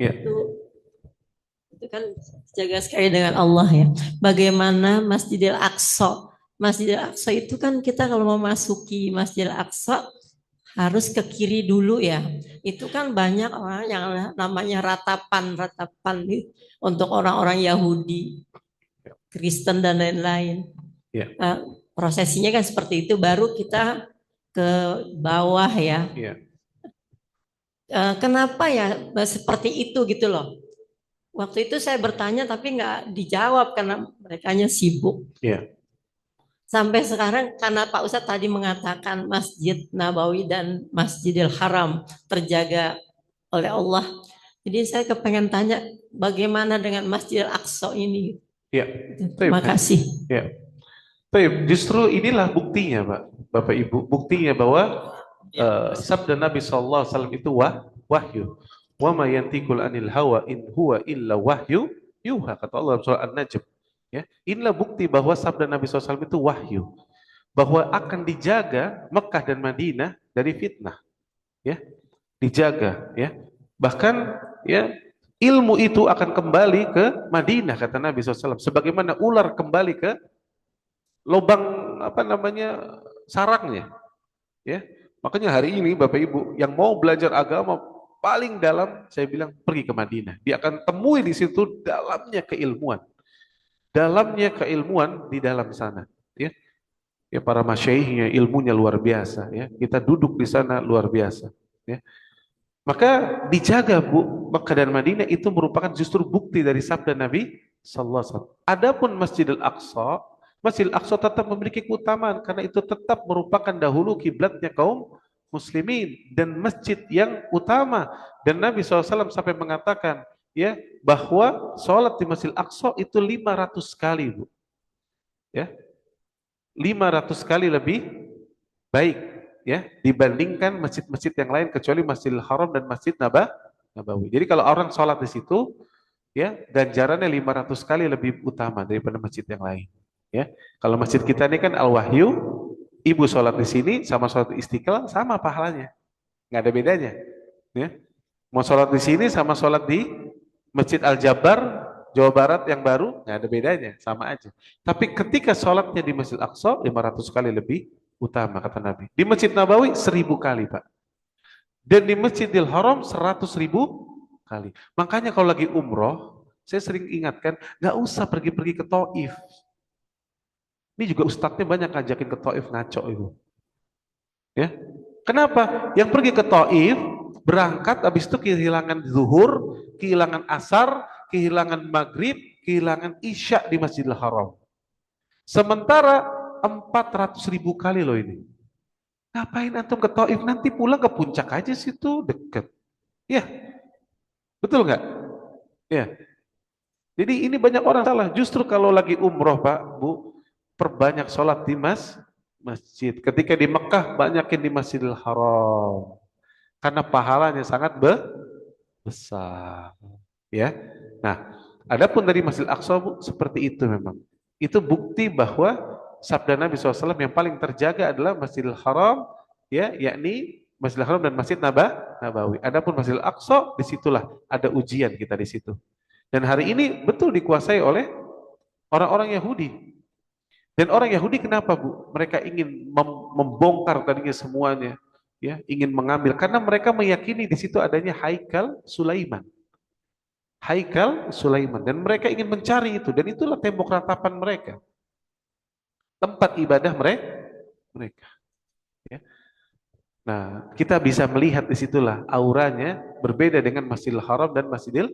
Ya. Itu kan jaga sekali dengan Allah ya. Bagaimana Masjidil Aqsa? Masjidil Aqsa itu kan kita kalau mau masuki Masjidil Aqsa harus ke kiri dulu ya. Itu kan banyak orang yang namanya ratapan untuk orang-orang Yahudi, Kristen dan lain-lain. Ya. Prosesinya kan seperti itu. Baru kita ke bawah ya. Ya. Kenapa ya seperti itu gitu loh? Waktu itu saya bertanya tapi nggak dijawab karena mereka sibuk. Ya. Sampai sekarang karena Pak Ustadz tadi mengatakan Masjid Nabawi dan Masjidil Haram terjaga oleh Allah. Jadi saya kepengen tanya bagaimana dengan Masjidil Aqsa ini? Ya. Terima kasih. Ya. Justru inilah buktinya, Pak, Bapak Ibu. Buktinya bahwa sabda Nabi SAW itu wahyu. Wa ma yantiqul anil hawa in huwa illa wahyu yuha, kata Allah dalam surah An-Najm. Ya, inilah bukti bahwa sabda Nabi SAW itu wahyu, bahwa akan dijaga Mekah dan Madinah dari fitnah. Ya, dijaga. Ya, bahkan ya ilmu itu akan kembali ke Madinah kata Nabi SAW. Sebagaimana ular kembali ke lubang sarangnya. Ya, makanya hari ini Bapak Ibu yang mau belajar agama paling dalam, saya bilang pergi ke Madinah. Dia akan temui di situ dalamnya keilmuan. Dalamnya keilmuan di dalam sana. Ya, ya para masyaikhnya ilmunya luar biasa. Ya, kita duduk di sana luar biasa. Ya, maka dijaga Bu Mekah dan Madinah itu merupakan justru bukti dari sabda Nabi Sallallahu Alaihi Wasallam. Adapun Masjidil Aqsa tetap memiliki keutamaan karena itu tetap merupakan dahulu kiblatnya kaum muslimin dan masjid yang utama. Dan Nabi SAW sampai mengatakan ya bahwa sholat di Masjidil Aqsa itu 500 kali, Bu. Ya. 500 kali lebih baik ya dibandingkan masjid-masjid yang lain kecuali Masjidil Haram dan Masjid Nabawi. Jadi kalau orang sholat di situ ya ganjarannya 500 kali lebih utama daripada masjid yang lain. Ya, kalau masjid kita ini kan Al-Wahyu, ibu sholat di sini sama sholat di Istiqlal sama pahalanya, nggak ada bedanya. Ya, mau sholat di sini sama sholat di Masjid Al-Jabar Jawa Barat yang baru nggak ada bedanya, sama aja. Tapi ketika sholatnya di Masjid Aqsa 500 kali lebih utama kata Nabi. Di Masjid Nabawi 1000 kali Pak. Dan di Masjidil Haram 100.000 kali. Makanya kalau lagi umroh, saya sering ingatkan, nggak usah pergi-pergi ke Taif. Ini juga ustadznya banyak ngajakin ke Taif ngaco itu. Ya. Kenapa? Yang pergi ke Taif berangkat habis itu kehilangan zuhur, kehilangan asar, kehilangan maghrib, kehilangan isya di Masjidil Haram. Sementara 400.000 kali loh ini. Ngapain antum ke Taif? Nanti pulang ke puncak aja situ deket. Ya, betul nggak? Ya. Jadi ini banyak orang salah. Justru kalau lagi umroh Pak, Bu, perbanyak sholat di masjid. Ketika di Mekah, banyakin di Masjidil Haram. Karena pahalanya sangat besar. Ya. Nah, adapun dari Masjidil Aqsa Bu, seperti itu memang. Itu bukti bahwa sabda Nabi SAW yang paling terjaga adalah Masjidil Haram, ya, yakni Masjidil Haram dan Masjid Nabawi. Adapun Masjidil Aqsa, disitulah ada ujian kita di situ. Dan hari ini betul dikuasai oleh orang-orang Yahudi. Dan orang Yahudi kenapa Bu? Mereka ingin membongkar tadinya semuanya, ya, ingin mengambil karena mereka meyakini di situ adanya Haikal Sulaiman. Haikal Sulaiman dan mereka ingin mencari itu dan itulah tembok ratapan mereka. Tempat ibadah mereka. Ya. Nah, kita bisa melihat di situlah auranya berbeda dengan Masjidil Haram dan Masjid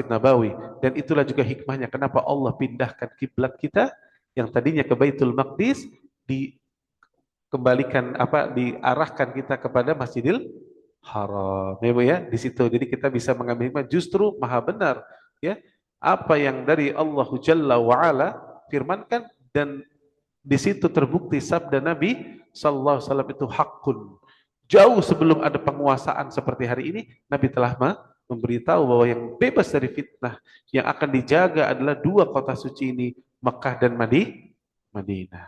Nabawi dan itulah juga hikmahnya kenapa Allah pindahkan kiblat kita yang tadinya ke Baitul Maqdis dikembalikan diarahkan kita kepada Masjidil Haram ya Bu ya di situ jadi kita bisa mengambil hikmah justru maha benar ya apa yang dari Allah Jalla wa Ala firmankan dan di situ terbukti sabda Nabi sallallahu alaihi wasallam itu hakun jauh sebelum ada penguasaan seperti hari ini Nabi telah memberitahu bahwa yang bebas dari fitnah yang akan dijaga adalah dua kota suci ini Mekah dan Madinah.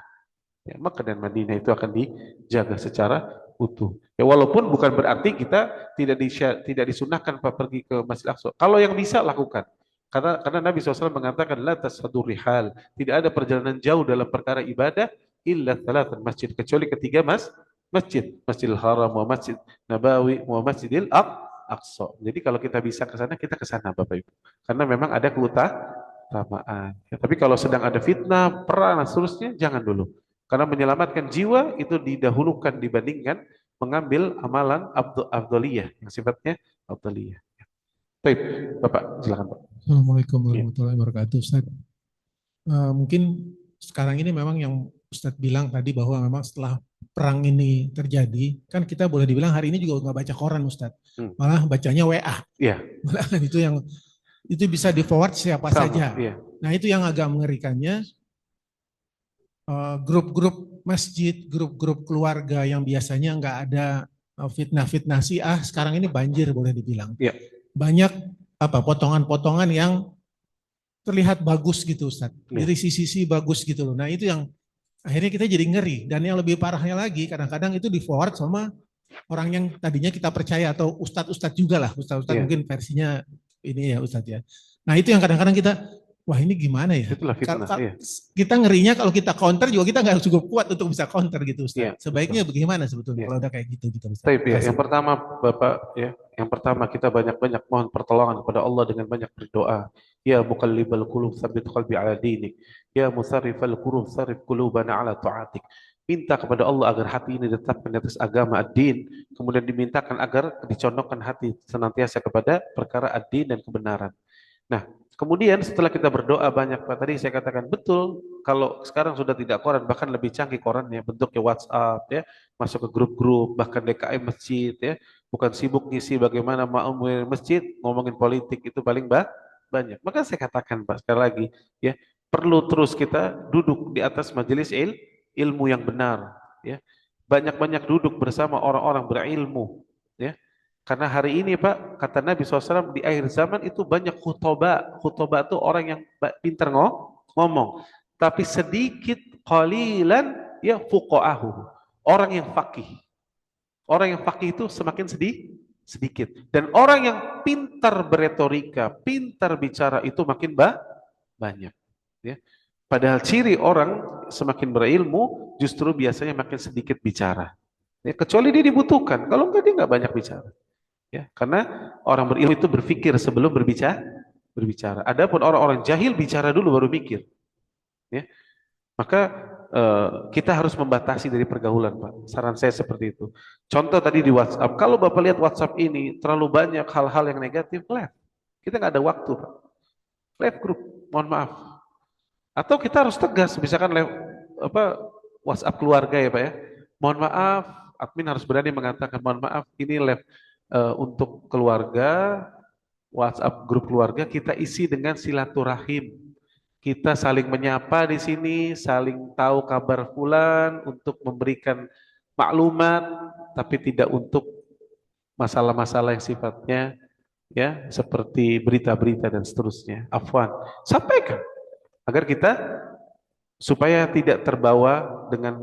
Ya, Mekah dan Madinah itu akan dijaga secara utuh. Ya walaupun bukan berarti kita tidak disunahkan pergi ke Masjid Aqsa. Kalau yang bisa lakukan. Karena Nabi SAW mengatakan la tashadur rihal, tidak ada perjalanan jauh dalam perkara ibadah illa thalathan masjid kecuali ketiga masjid, Masjidil Haram, wa Masjid Nabawi, wa Masjidil Aqsa. Jadi kalau kita bisa ke sana, kita ke sana Bapak Ibu. Karena memang ada keutamaan. Ya, tapi kalau sedang ada fitnah, perang dan seterusnya, jangan dulu. Karena menyelamatkan jiwa itu didahulukan dibandingkan mengambil amalan afdoliyah yang sifatnya afdoliyah. Baik, Bapak, silakan Pak. Assalamualaikum warahmatullahi wabarakatuh, Ustaz. Mungkin sekarang ini memang yang Ustaz bilang tadi bahwa memang setelah perang ini terjadi, kan kita boleh dibilang hari ini juga nggak baca koran Ustaz, malah bacanya WA. Iya. Malah itu bisa di forward siapa saja. Iya. Nah itu yang agak mengerikannya. Grup-grup masjid, grup-grup keluarga yang biasanya nggak ada fitnah-fitnah sekarang ini banjir boleh dibilang. Iya. Banyak potongan-potongan yang terlihat bagus gitu Ustaz. Iya. Dari sisi bagus gitu loh. Nah itu yang akhirnya kita jadi ngeri. Dan yang lebih parahnya lagi kadang-kadang itu di forward sama orang yang tadinya kita percaya atau ustadz-ustadz juga lah. Ustadz-ustadz mungkin versinya ini ya Ustadz ya. Nah itu yang kadang-kadang kita wah ini gimana ya? Itulah fitnah, iya. Kita ngerinya kalau kita counter juga kita nggak cukup kuat untuk bisa counter gitu Ustaz. Iya, sebaiknya betul. bagaimana sebetulnya kalau udah kayak gitu Ustaz? Ya. Yang pertama Bapak ya, yang pertama kita banyak-banyak mohon pertolongan kepada Allah dengan banyak berdoa. Ya muqallibal qulub tsabbit qalbi ala dinik. Ya musarrifal qulub sarrif qulubana ala ta'atik. Minta kepada Allah agar hati ini ditetapkan di atas agama ad-din, kemudian dimintakan agar dicondongkan hati senantiasa kepada perkara ad-din dan kebenaran. Nah, kemudian setelah kita berdoa banyak Pak, tadi saya katakan betul kalau sekarang sudah tidak koran, bahkan lebih canggih korannya, bentuknya WhatsApp ya, masuk ke grup-grup, bahkan DKM masjid ya, bukan sibuk ngisi bagaimana makmum masjid, ngomongin politik itu paling banyak. Maka saya katakan Pak sekali lagi ya, perlu terus kita duduk di atas majelis ilmu yang benar ya. Banyak-banyak duduk bersama orang-orang berilmu ya. Karena hari ini Pak, kata Nabi SAW di akhir zaman itu banyak khutbah. Khutbah itu orang yang pintar ngomong. Tapi sedikit qalilan ya fuqahahu. Orang yang faqih. Orang yang faqih itu semakin sedikit. Dan orang yang pintar beretorika, pintar bicara itu makin banyak. Ya. Padahal ciri orang semakin berilmu justru biasanya makin sedikit bicara. Ya, kecuali dia dibutuhkan. Kalau enggak dia enggak banyak bicara. Ya, karena orang berilmu itu berpikir sebelum berbicara. Adapun orang-orang jahil bicara dulu baru mikir. Ya. Maka kita harus membatasi dari pergaulan, Pak. Saran saya seperti itu. Contoh tadi di WhatsApp, kalau Bapak lihat WhatsApp ini terlalu banyak hal-hal yang negatif, left. Kita nggak ada waktu, Pak. Left group, mohon maaf. Atau kita harus tegas, misalkan apa WhatsApp keluarga ya Pak ya. Mohon maaf, admin harus berani mengatakan mohon maaf, ini left untuk keluarga, WhatsApp grup keluarga kita isi dengan silaturahim. Kita saling menyapa di sini, saling tahu kabar fulan untuk memberikan maklumat, tapi tidak untuk masalah-masalah yang sifatnya ya seperti berita-berita dan seterusnya. Afwan, sampaikan agar kita supaya tidak terbawa dengan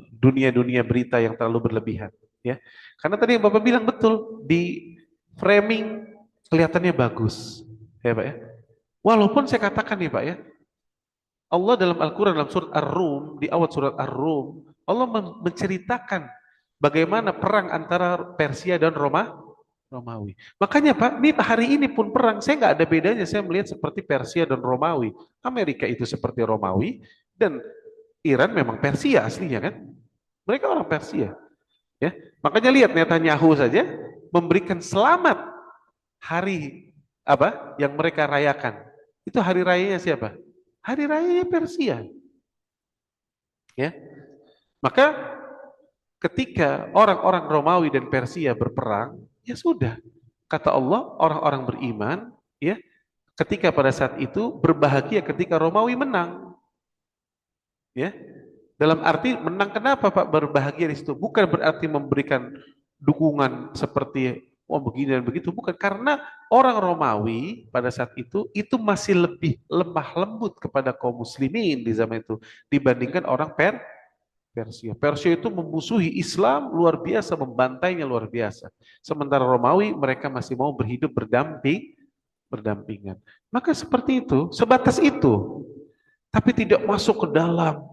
dunia-dunia berita yang terlalu berlebihan ya. Karena tadi yang Bapak bilang betul, di framing kelihatannya bagus ya Pak ya. Walaupun saya katakan nih Pak ya, Allah dalam Al-Quran dalam surat Ar-Rum, di awal surat Ar-Rum, Allah menceritakan bagaimana perang antara Persia dan Romawi. Makanya Pak, ini hari ini pun perang, saya nggak ada bedanya saya melihat seperti Persia dan Romawi. Amerika itu seperti Romawi dan Iran memang Persia aslinya kan. Mereka orang Persia. Ya, makanya lihat Netanyahu saja memberikan selamat hari apa yang mereka rayakan. Itu hari rayanya siapa? Hari rayanya Persia. Ya, maka ketika orang-orang Romawi dan Persia berperang, ya sudah. Kata Allah, orang-orang beriman, ya, ketika pada saat itu berbahagia ketika Romawi menang. Ya. Dalam arti menang kenapa Pak berbahagia di situ? Bukan berarti memberikan dukungan seperti oh begini dan begitu, bukan, karena orang Romawi pada saat itu masih lebih lemah lembut kepada kaum muslimin di zaman itu dibandingkan orang Persia. Persia itu memusuhi Islam luar biasa, membantainya luar biasa. Sementara Romawi mereka masih mau berhidup berdampingan. Maka seperti itu, sebatas itu. Tapi tidak masuk ke dalam.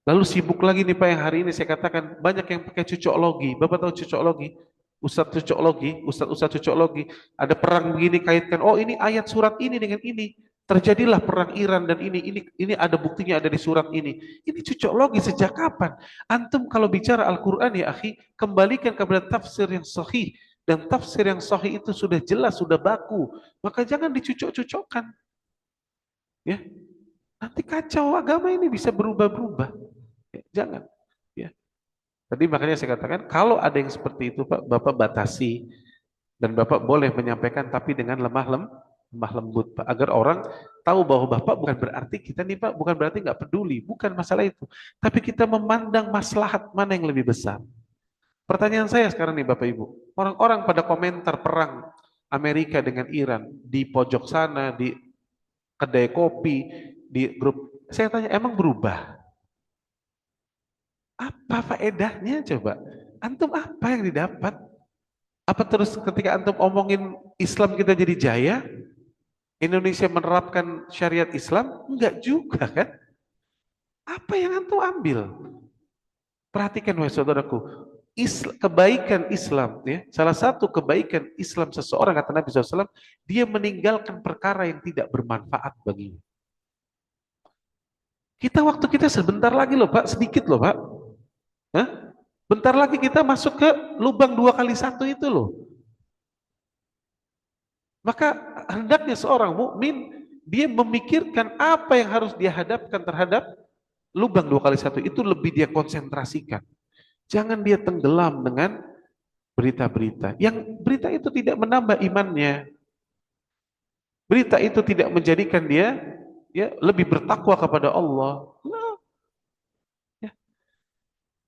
Lalu sibuk lagi nih Pak yang hari ini saya katakan banyak yang pakai cocoklogi. Bapak tahu cocoklogi? Ustadz cocoklogi, Ustadz cocoklogi. Ada perang begini kaitkan, oh ini ayat surat ini dengan ini. Terjadilah perang Iran dan ini ada buktinya ada di surat ini. Ini cocoklogi sejak kapan? Antum kalau bicara Al-Qur'an ya akhi, kembalikan kepada tafsir yang sahih, dan tafsir yang sahih itu sudah jelas, sudah baku. Maka jangan dicocok-cocokkan. Ya. Nanti kacau agama ini bisa berubah-berubah. Ya, jangan. Ya. Tadi makanya saya katakan kalau ada yang seperti itu Pak, Bapak batasi dan Bapak boleh menyampaikan tapi dengan lemah lembut Pak, agar orang tahu bahwa Bapak bukan berarti kita nih Pak, bukan berarti nggak peduli, bukan masalah itu. Tapi kita memandang maslahat mana yang lebih besar. Pertanyaan saya sekarang nih Bapak Ibu, orang-orang pada komentar perang Amerika dengan Iran di pojok sana, di kedai kopi, di grup, saya tanya emang berubah? Apa faedahnya coba? Antum apa yang didapat? Apa terus ketika antum omongin Islam kita jadi jaya? Indonesia menerapkan syariat Islam? Enggak juga kan? Apa yang antum ambil? Perhatikan wahai saudaraku, kebaikan Islam, ya, salah satu kebaikan Islam seseorang kata Nabi SAW, dia meninggalkan perkara yang tidak bermanfaat baginya. Waktu kita sebentar lagi loh Pak, sedikit loh Pak. Hah? Bentar lagi kita masuk ke lubang 2x1 itu loh. Maka hendaknya seorang mukmin dia memikirkan apa yang harus dia hadapkan terhadap lubang 2x1 itu, lebih dia konsentrasikan. Jangan dia tenggelam dengan berita-berita. Yang berita itu tidak menambah imannya. Berita itu tidak menjadikan dia ya lebih bertakwa kepada Allah.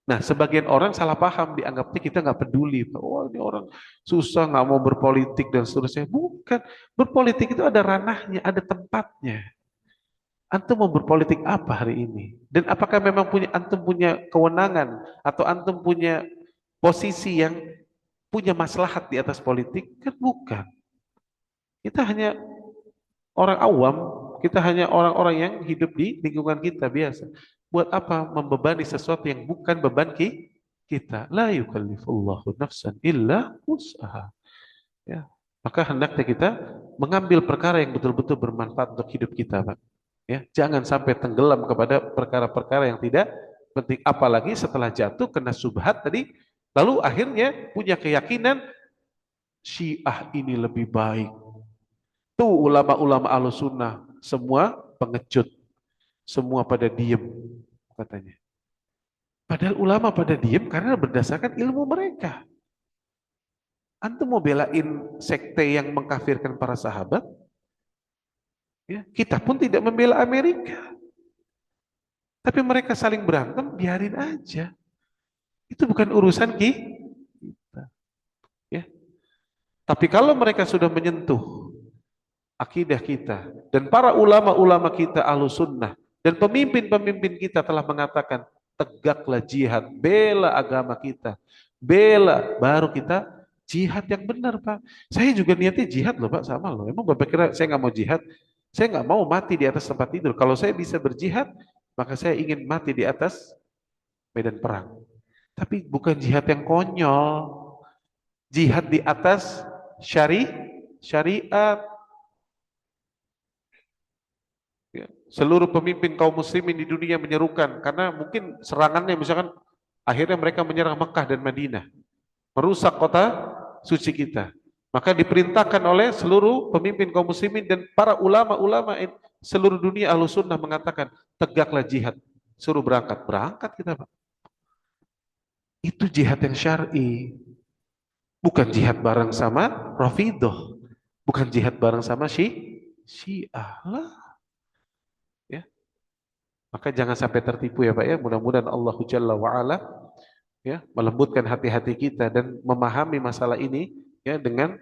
Nah, sebagian orang salah paham, dianggapnya kita nggak peduli. Oh, ini orang susah, nggak mau berpolitik dan seterusnya. Bukan, berpolitik itu ada ranahnya, ada tempatnya. Antum mau berpolitik apa hari ini? Dan apakah memang antum punya kewenangan atau antum punya posisi yang punya maslahat di atas politik? Kan bukan. Kita hanya orang awam, kita hanya orang-orang yang hidup di lingkungan kita biasa. Buat apa membebani sesuatu yang bukan beban kita? La yukallifullahu nafsan illa wus'aha. Ya. Maka hendaknya kita mengambil perkara yang betul-betul bermanfaat untuk hidup kita, Pak. Ya, jangan sampai tenggelam kepada perkara-perkara yang tidak penting, apalagi setelah jatuh kena subhat tadi, lalu akhirnya punya keyakinan Syiah ini lebih baik. Tuh ulama-ulama Ahlussunnah semua pengecut, semua pada diem katanya. Padahal ulama pada diem karena berdasarkan ilmu mereka. Antum mau belain sekte yang mengkafirkan para sahabat? Ya, kita pun tidak membela Amerika. Tapi mereka saling berantem, biarin aja. Itu bukan urusan kita. Ya. Tapi kalau mereka sudah menyentuh akidah kita dan para ulama-ulama kita Ahlussunnah dan pemimpin-pemimpin kita telah mengatakan tegaklah jihad, bela agama kita, bela, baru kita jihad yang benar, Pak. Saya juga niatnya jihad loh, Pak, sama loh. Emang Bapak kira saya nggak mau jihad? Saya nggak mau mati di atas tempat tidur. Kalau saya bisa berjihad, maka saya ingin mati di atas medan perang. Tapi bukan jihad yang konyol. Jihad di atas syariat. Ya. Seluruh pemimpin kaum muslimin di dunia menyerukan, karena mungkin serangannya misalkan akhirnya mereka menyerang Mekah dan Madinah, merusak kota suci kita. Maka diperintahkan oleh seluruh pemimpin kaum muslimin dan para ulama-ulama seluruh dunia Ahlussunnah mengatakan, tegaklah jihad. Suruh berangkat. Berangkat kita, Pak. Itu jihad yang syar'i. Bukan jihad bareng sama Rafidhah. Bukan jihad bareng sama Syiah lah. Ya. Maka jangan sampai tertipu ya Pak ya. Mudah-mudahan Allah Jalla wa'ala ya, melembutkan hati-hati kita dan memahami masalah ini ya dengan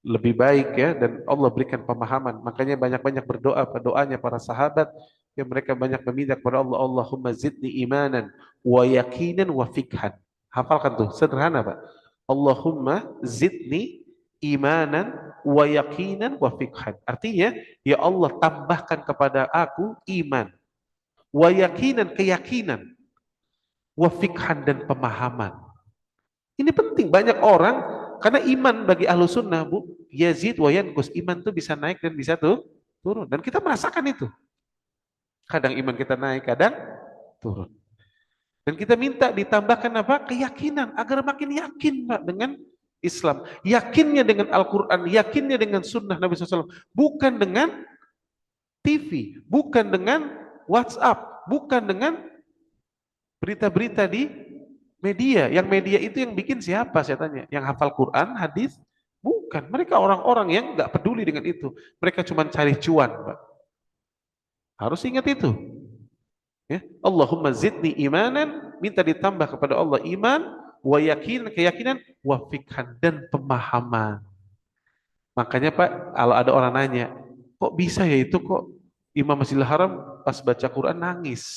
lebih baik ya, dan Allah berikan pemahaman. Makanya banyak-banyak berdoa, doanya para sahabat yang mereka banyak meminta kepada Allah, Allahumma zidni imanan wa yakinan wa fikhan. Hafalkan tuh, sederhana Pak. Allahumma zidni imanan wa yakinan wa fikhan. Artinya, ya Allah tambahkan kepada aku iman, wa yakinan keyakinan, wa fikhan dan pemahaman. Ini penting, banyak orang karena iman bagi Ahlussunnah Bu, yazid wa yanqus, iman tuh bisa naik dan bisa tuh turun, dan kita merasakan itu. Kadang iman kita naik, kadang turun. Dan kita minta ditambahkan apa? Keyakinan, agar makin yakin Pak dengan Islam. Yakinnya dengan Al-Quran, yakinnya dengan sunnah Nabi SAW. Bukan dengan TV, bukan dengan WhatsApp, bukan dengan berita-berita di media. Yang media itu yang bikin siapa saya tanya? Yang hafal Quran, hadis? Bukan. Mereka orang-orang yang nggak peduli dengan itu. Mereka cuma cari cuan Pak. Harus ingat itu. Ya. Allahumma zidni imanan, minta ditambah kepada Allah iman, wa yakin, keyakinan, wa fikhan dan pemahaman. Makanya Pak, kalau ada orang nanya, kok bisa ya itu, kok Imam Masjidil Haram pas baca Quran nangis?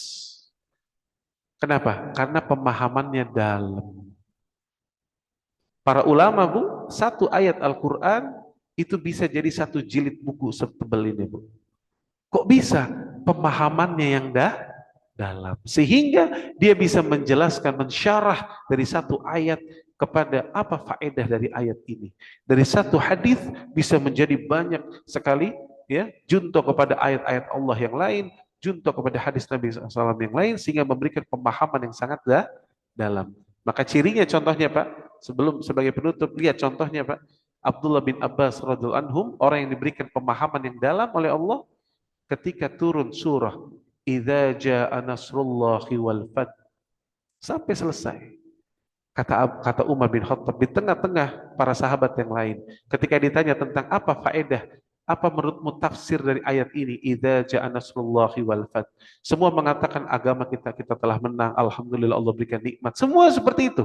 Kenapa? Karena pemahamannya dalam. Para ulama Bu, satu ayat Al-Quran itu bisa jadi satu jilid buku setebal ini Bu. Kok bisa? Pemahamannya yang dalam, sehingga dia bisa menjelaskan, mensyarah dari satu ayat kepada apa faedah dari ayat ini. Dari satu hadis bisa menjadi banyak sekali ya, junto kepada ayat-ayat Allah yang lain, junto kepada hadis Nabi SAW yang lain, sehingga memberikan pemahaman yang sangat dalam. Maka cirinya contohnya Pak, sebelum sebagai penutup, lihat contohnya Pak, Abdullah bin Abbas radhiyallahu anhum, orang yang diberikan pemahaman yang dalam oleh Allah ketika turun surah Idza jaa nasrullahi wal fath, sampai selesai. Kata Umar bin Khattab di tengah-tengah para sahabat yang lain, ketika ditanya tentang apa faedah, apa menurutmu tafsir dari ayat ini, idza jaa nasrullahi wal fath, semua mengatakan agama kita telah menang, alhamdulillah Allah berikan nikmat. Semua seperti itu.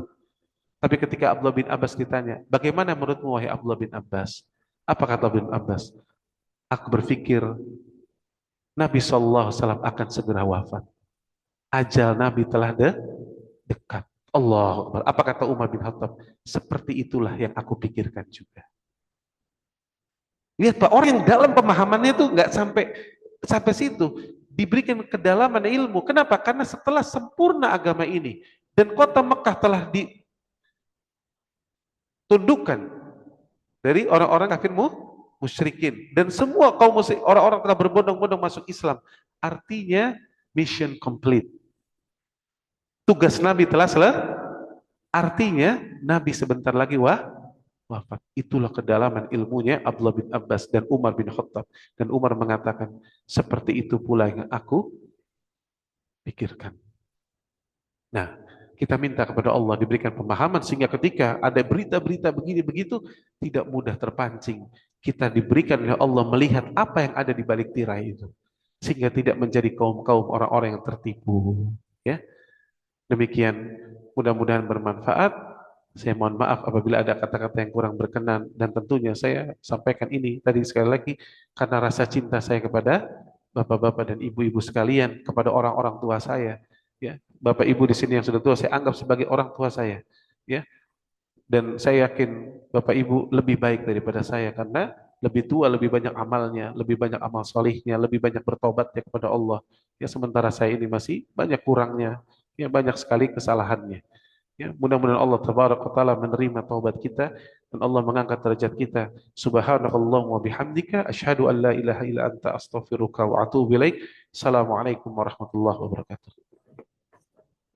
Tapi ketika Abdullah bin Abbas ditanya, bagaimana menurutmu wahai Abdullah bin Abbas? Apa kata bin Abbas? Aku berpikir Nabi SAW akan segera wafat. Ajal Nabi telah dekat. Allah Akbar. Apa kata Umar bin Khattab? Seperti itulah yang aku pikirkan juga. Lihat Pak, orang yang dalam pemahamannya itu nggak sampai situ. Diberikan kedalaman ilmu. Kenapa? Karena setelah sempurna agama ini dan kota Mekah telah ditundukkan dari orang-orang kafir musyrikin, dan semua kaum muslim, orang-orang telah berbondong-bondong masuk Islam. artinya mission complete. Tugas Nabi telah selesai, artinya Nabi sebentar lagi wafat. Itulah kedalaman ilmunya Abdullah bin Abbas dan Umar bin Khattab. Dan Umar mengatakan, seperti itu pula yang aku pikirkan. Nah, kita minta kepada Allah diberikan pemahaman sehingga ketika ada berita-berita begini begitu tidak mudah terpancing. Kita diberikan oleh Allah melihat apa yang ada di balik tirai itu sehingga tidak menjadi kaum-kaum orang-orang yang tertipu. Ya, demikian mudah-mudahan bermanfaat. Saya mohon maaf apabila ada kata-kata yang kurang berkenan dan tentunya saya sampaikan ini tadi sekali lagi karena rasa cinta saya kepada bapak-bapak dan ibu-ibu sekalian, kepada orang-orang tua saya. Ya, bapak ibu di sini yang sudah tua saya anggap sebagai orang tua saya. Ya, dan saya yakin bapak ibu lebih baik daripada saya karena lebih tua, lebih banyak amalnya, lebih banyak amal solihnya, lebih banyak bertobatnya kepada Allah. Ya, sementara saya ini masih banyak kurangnya, ya banyak sekali kesalahannya. Ya, mudah-mudahan Allah tabaraka wa taala menerima taubat kita dan Allah mengangkat derajat kita. Subhanakallahumma wa bihamdika asyhadu an la ilaha illa anta astaghfiruka wa atubu ilaik. Assalamualaikum warahmatullahi wabarakatuh.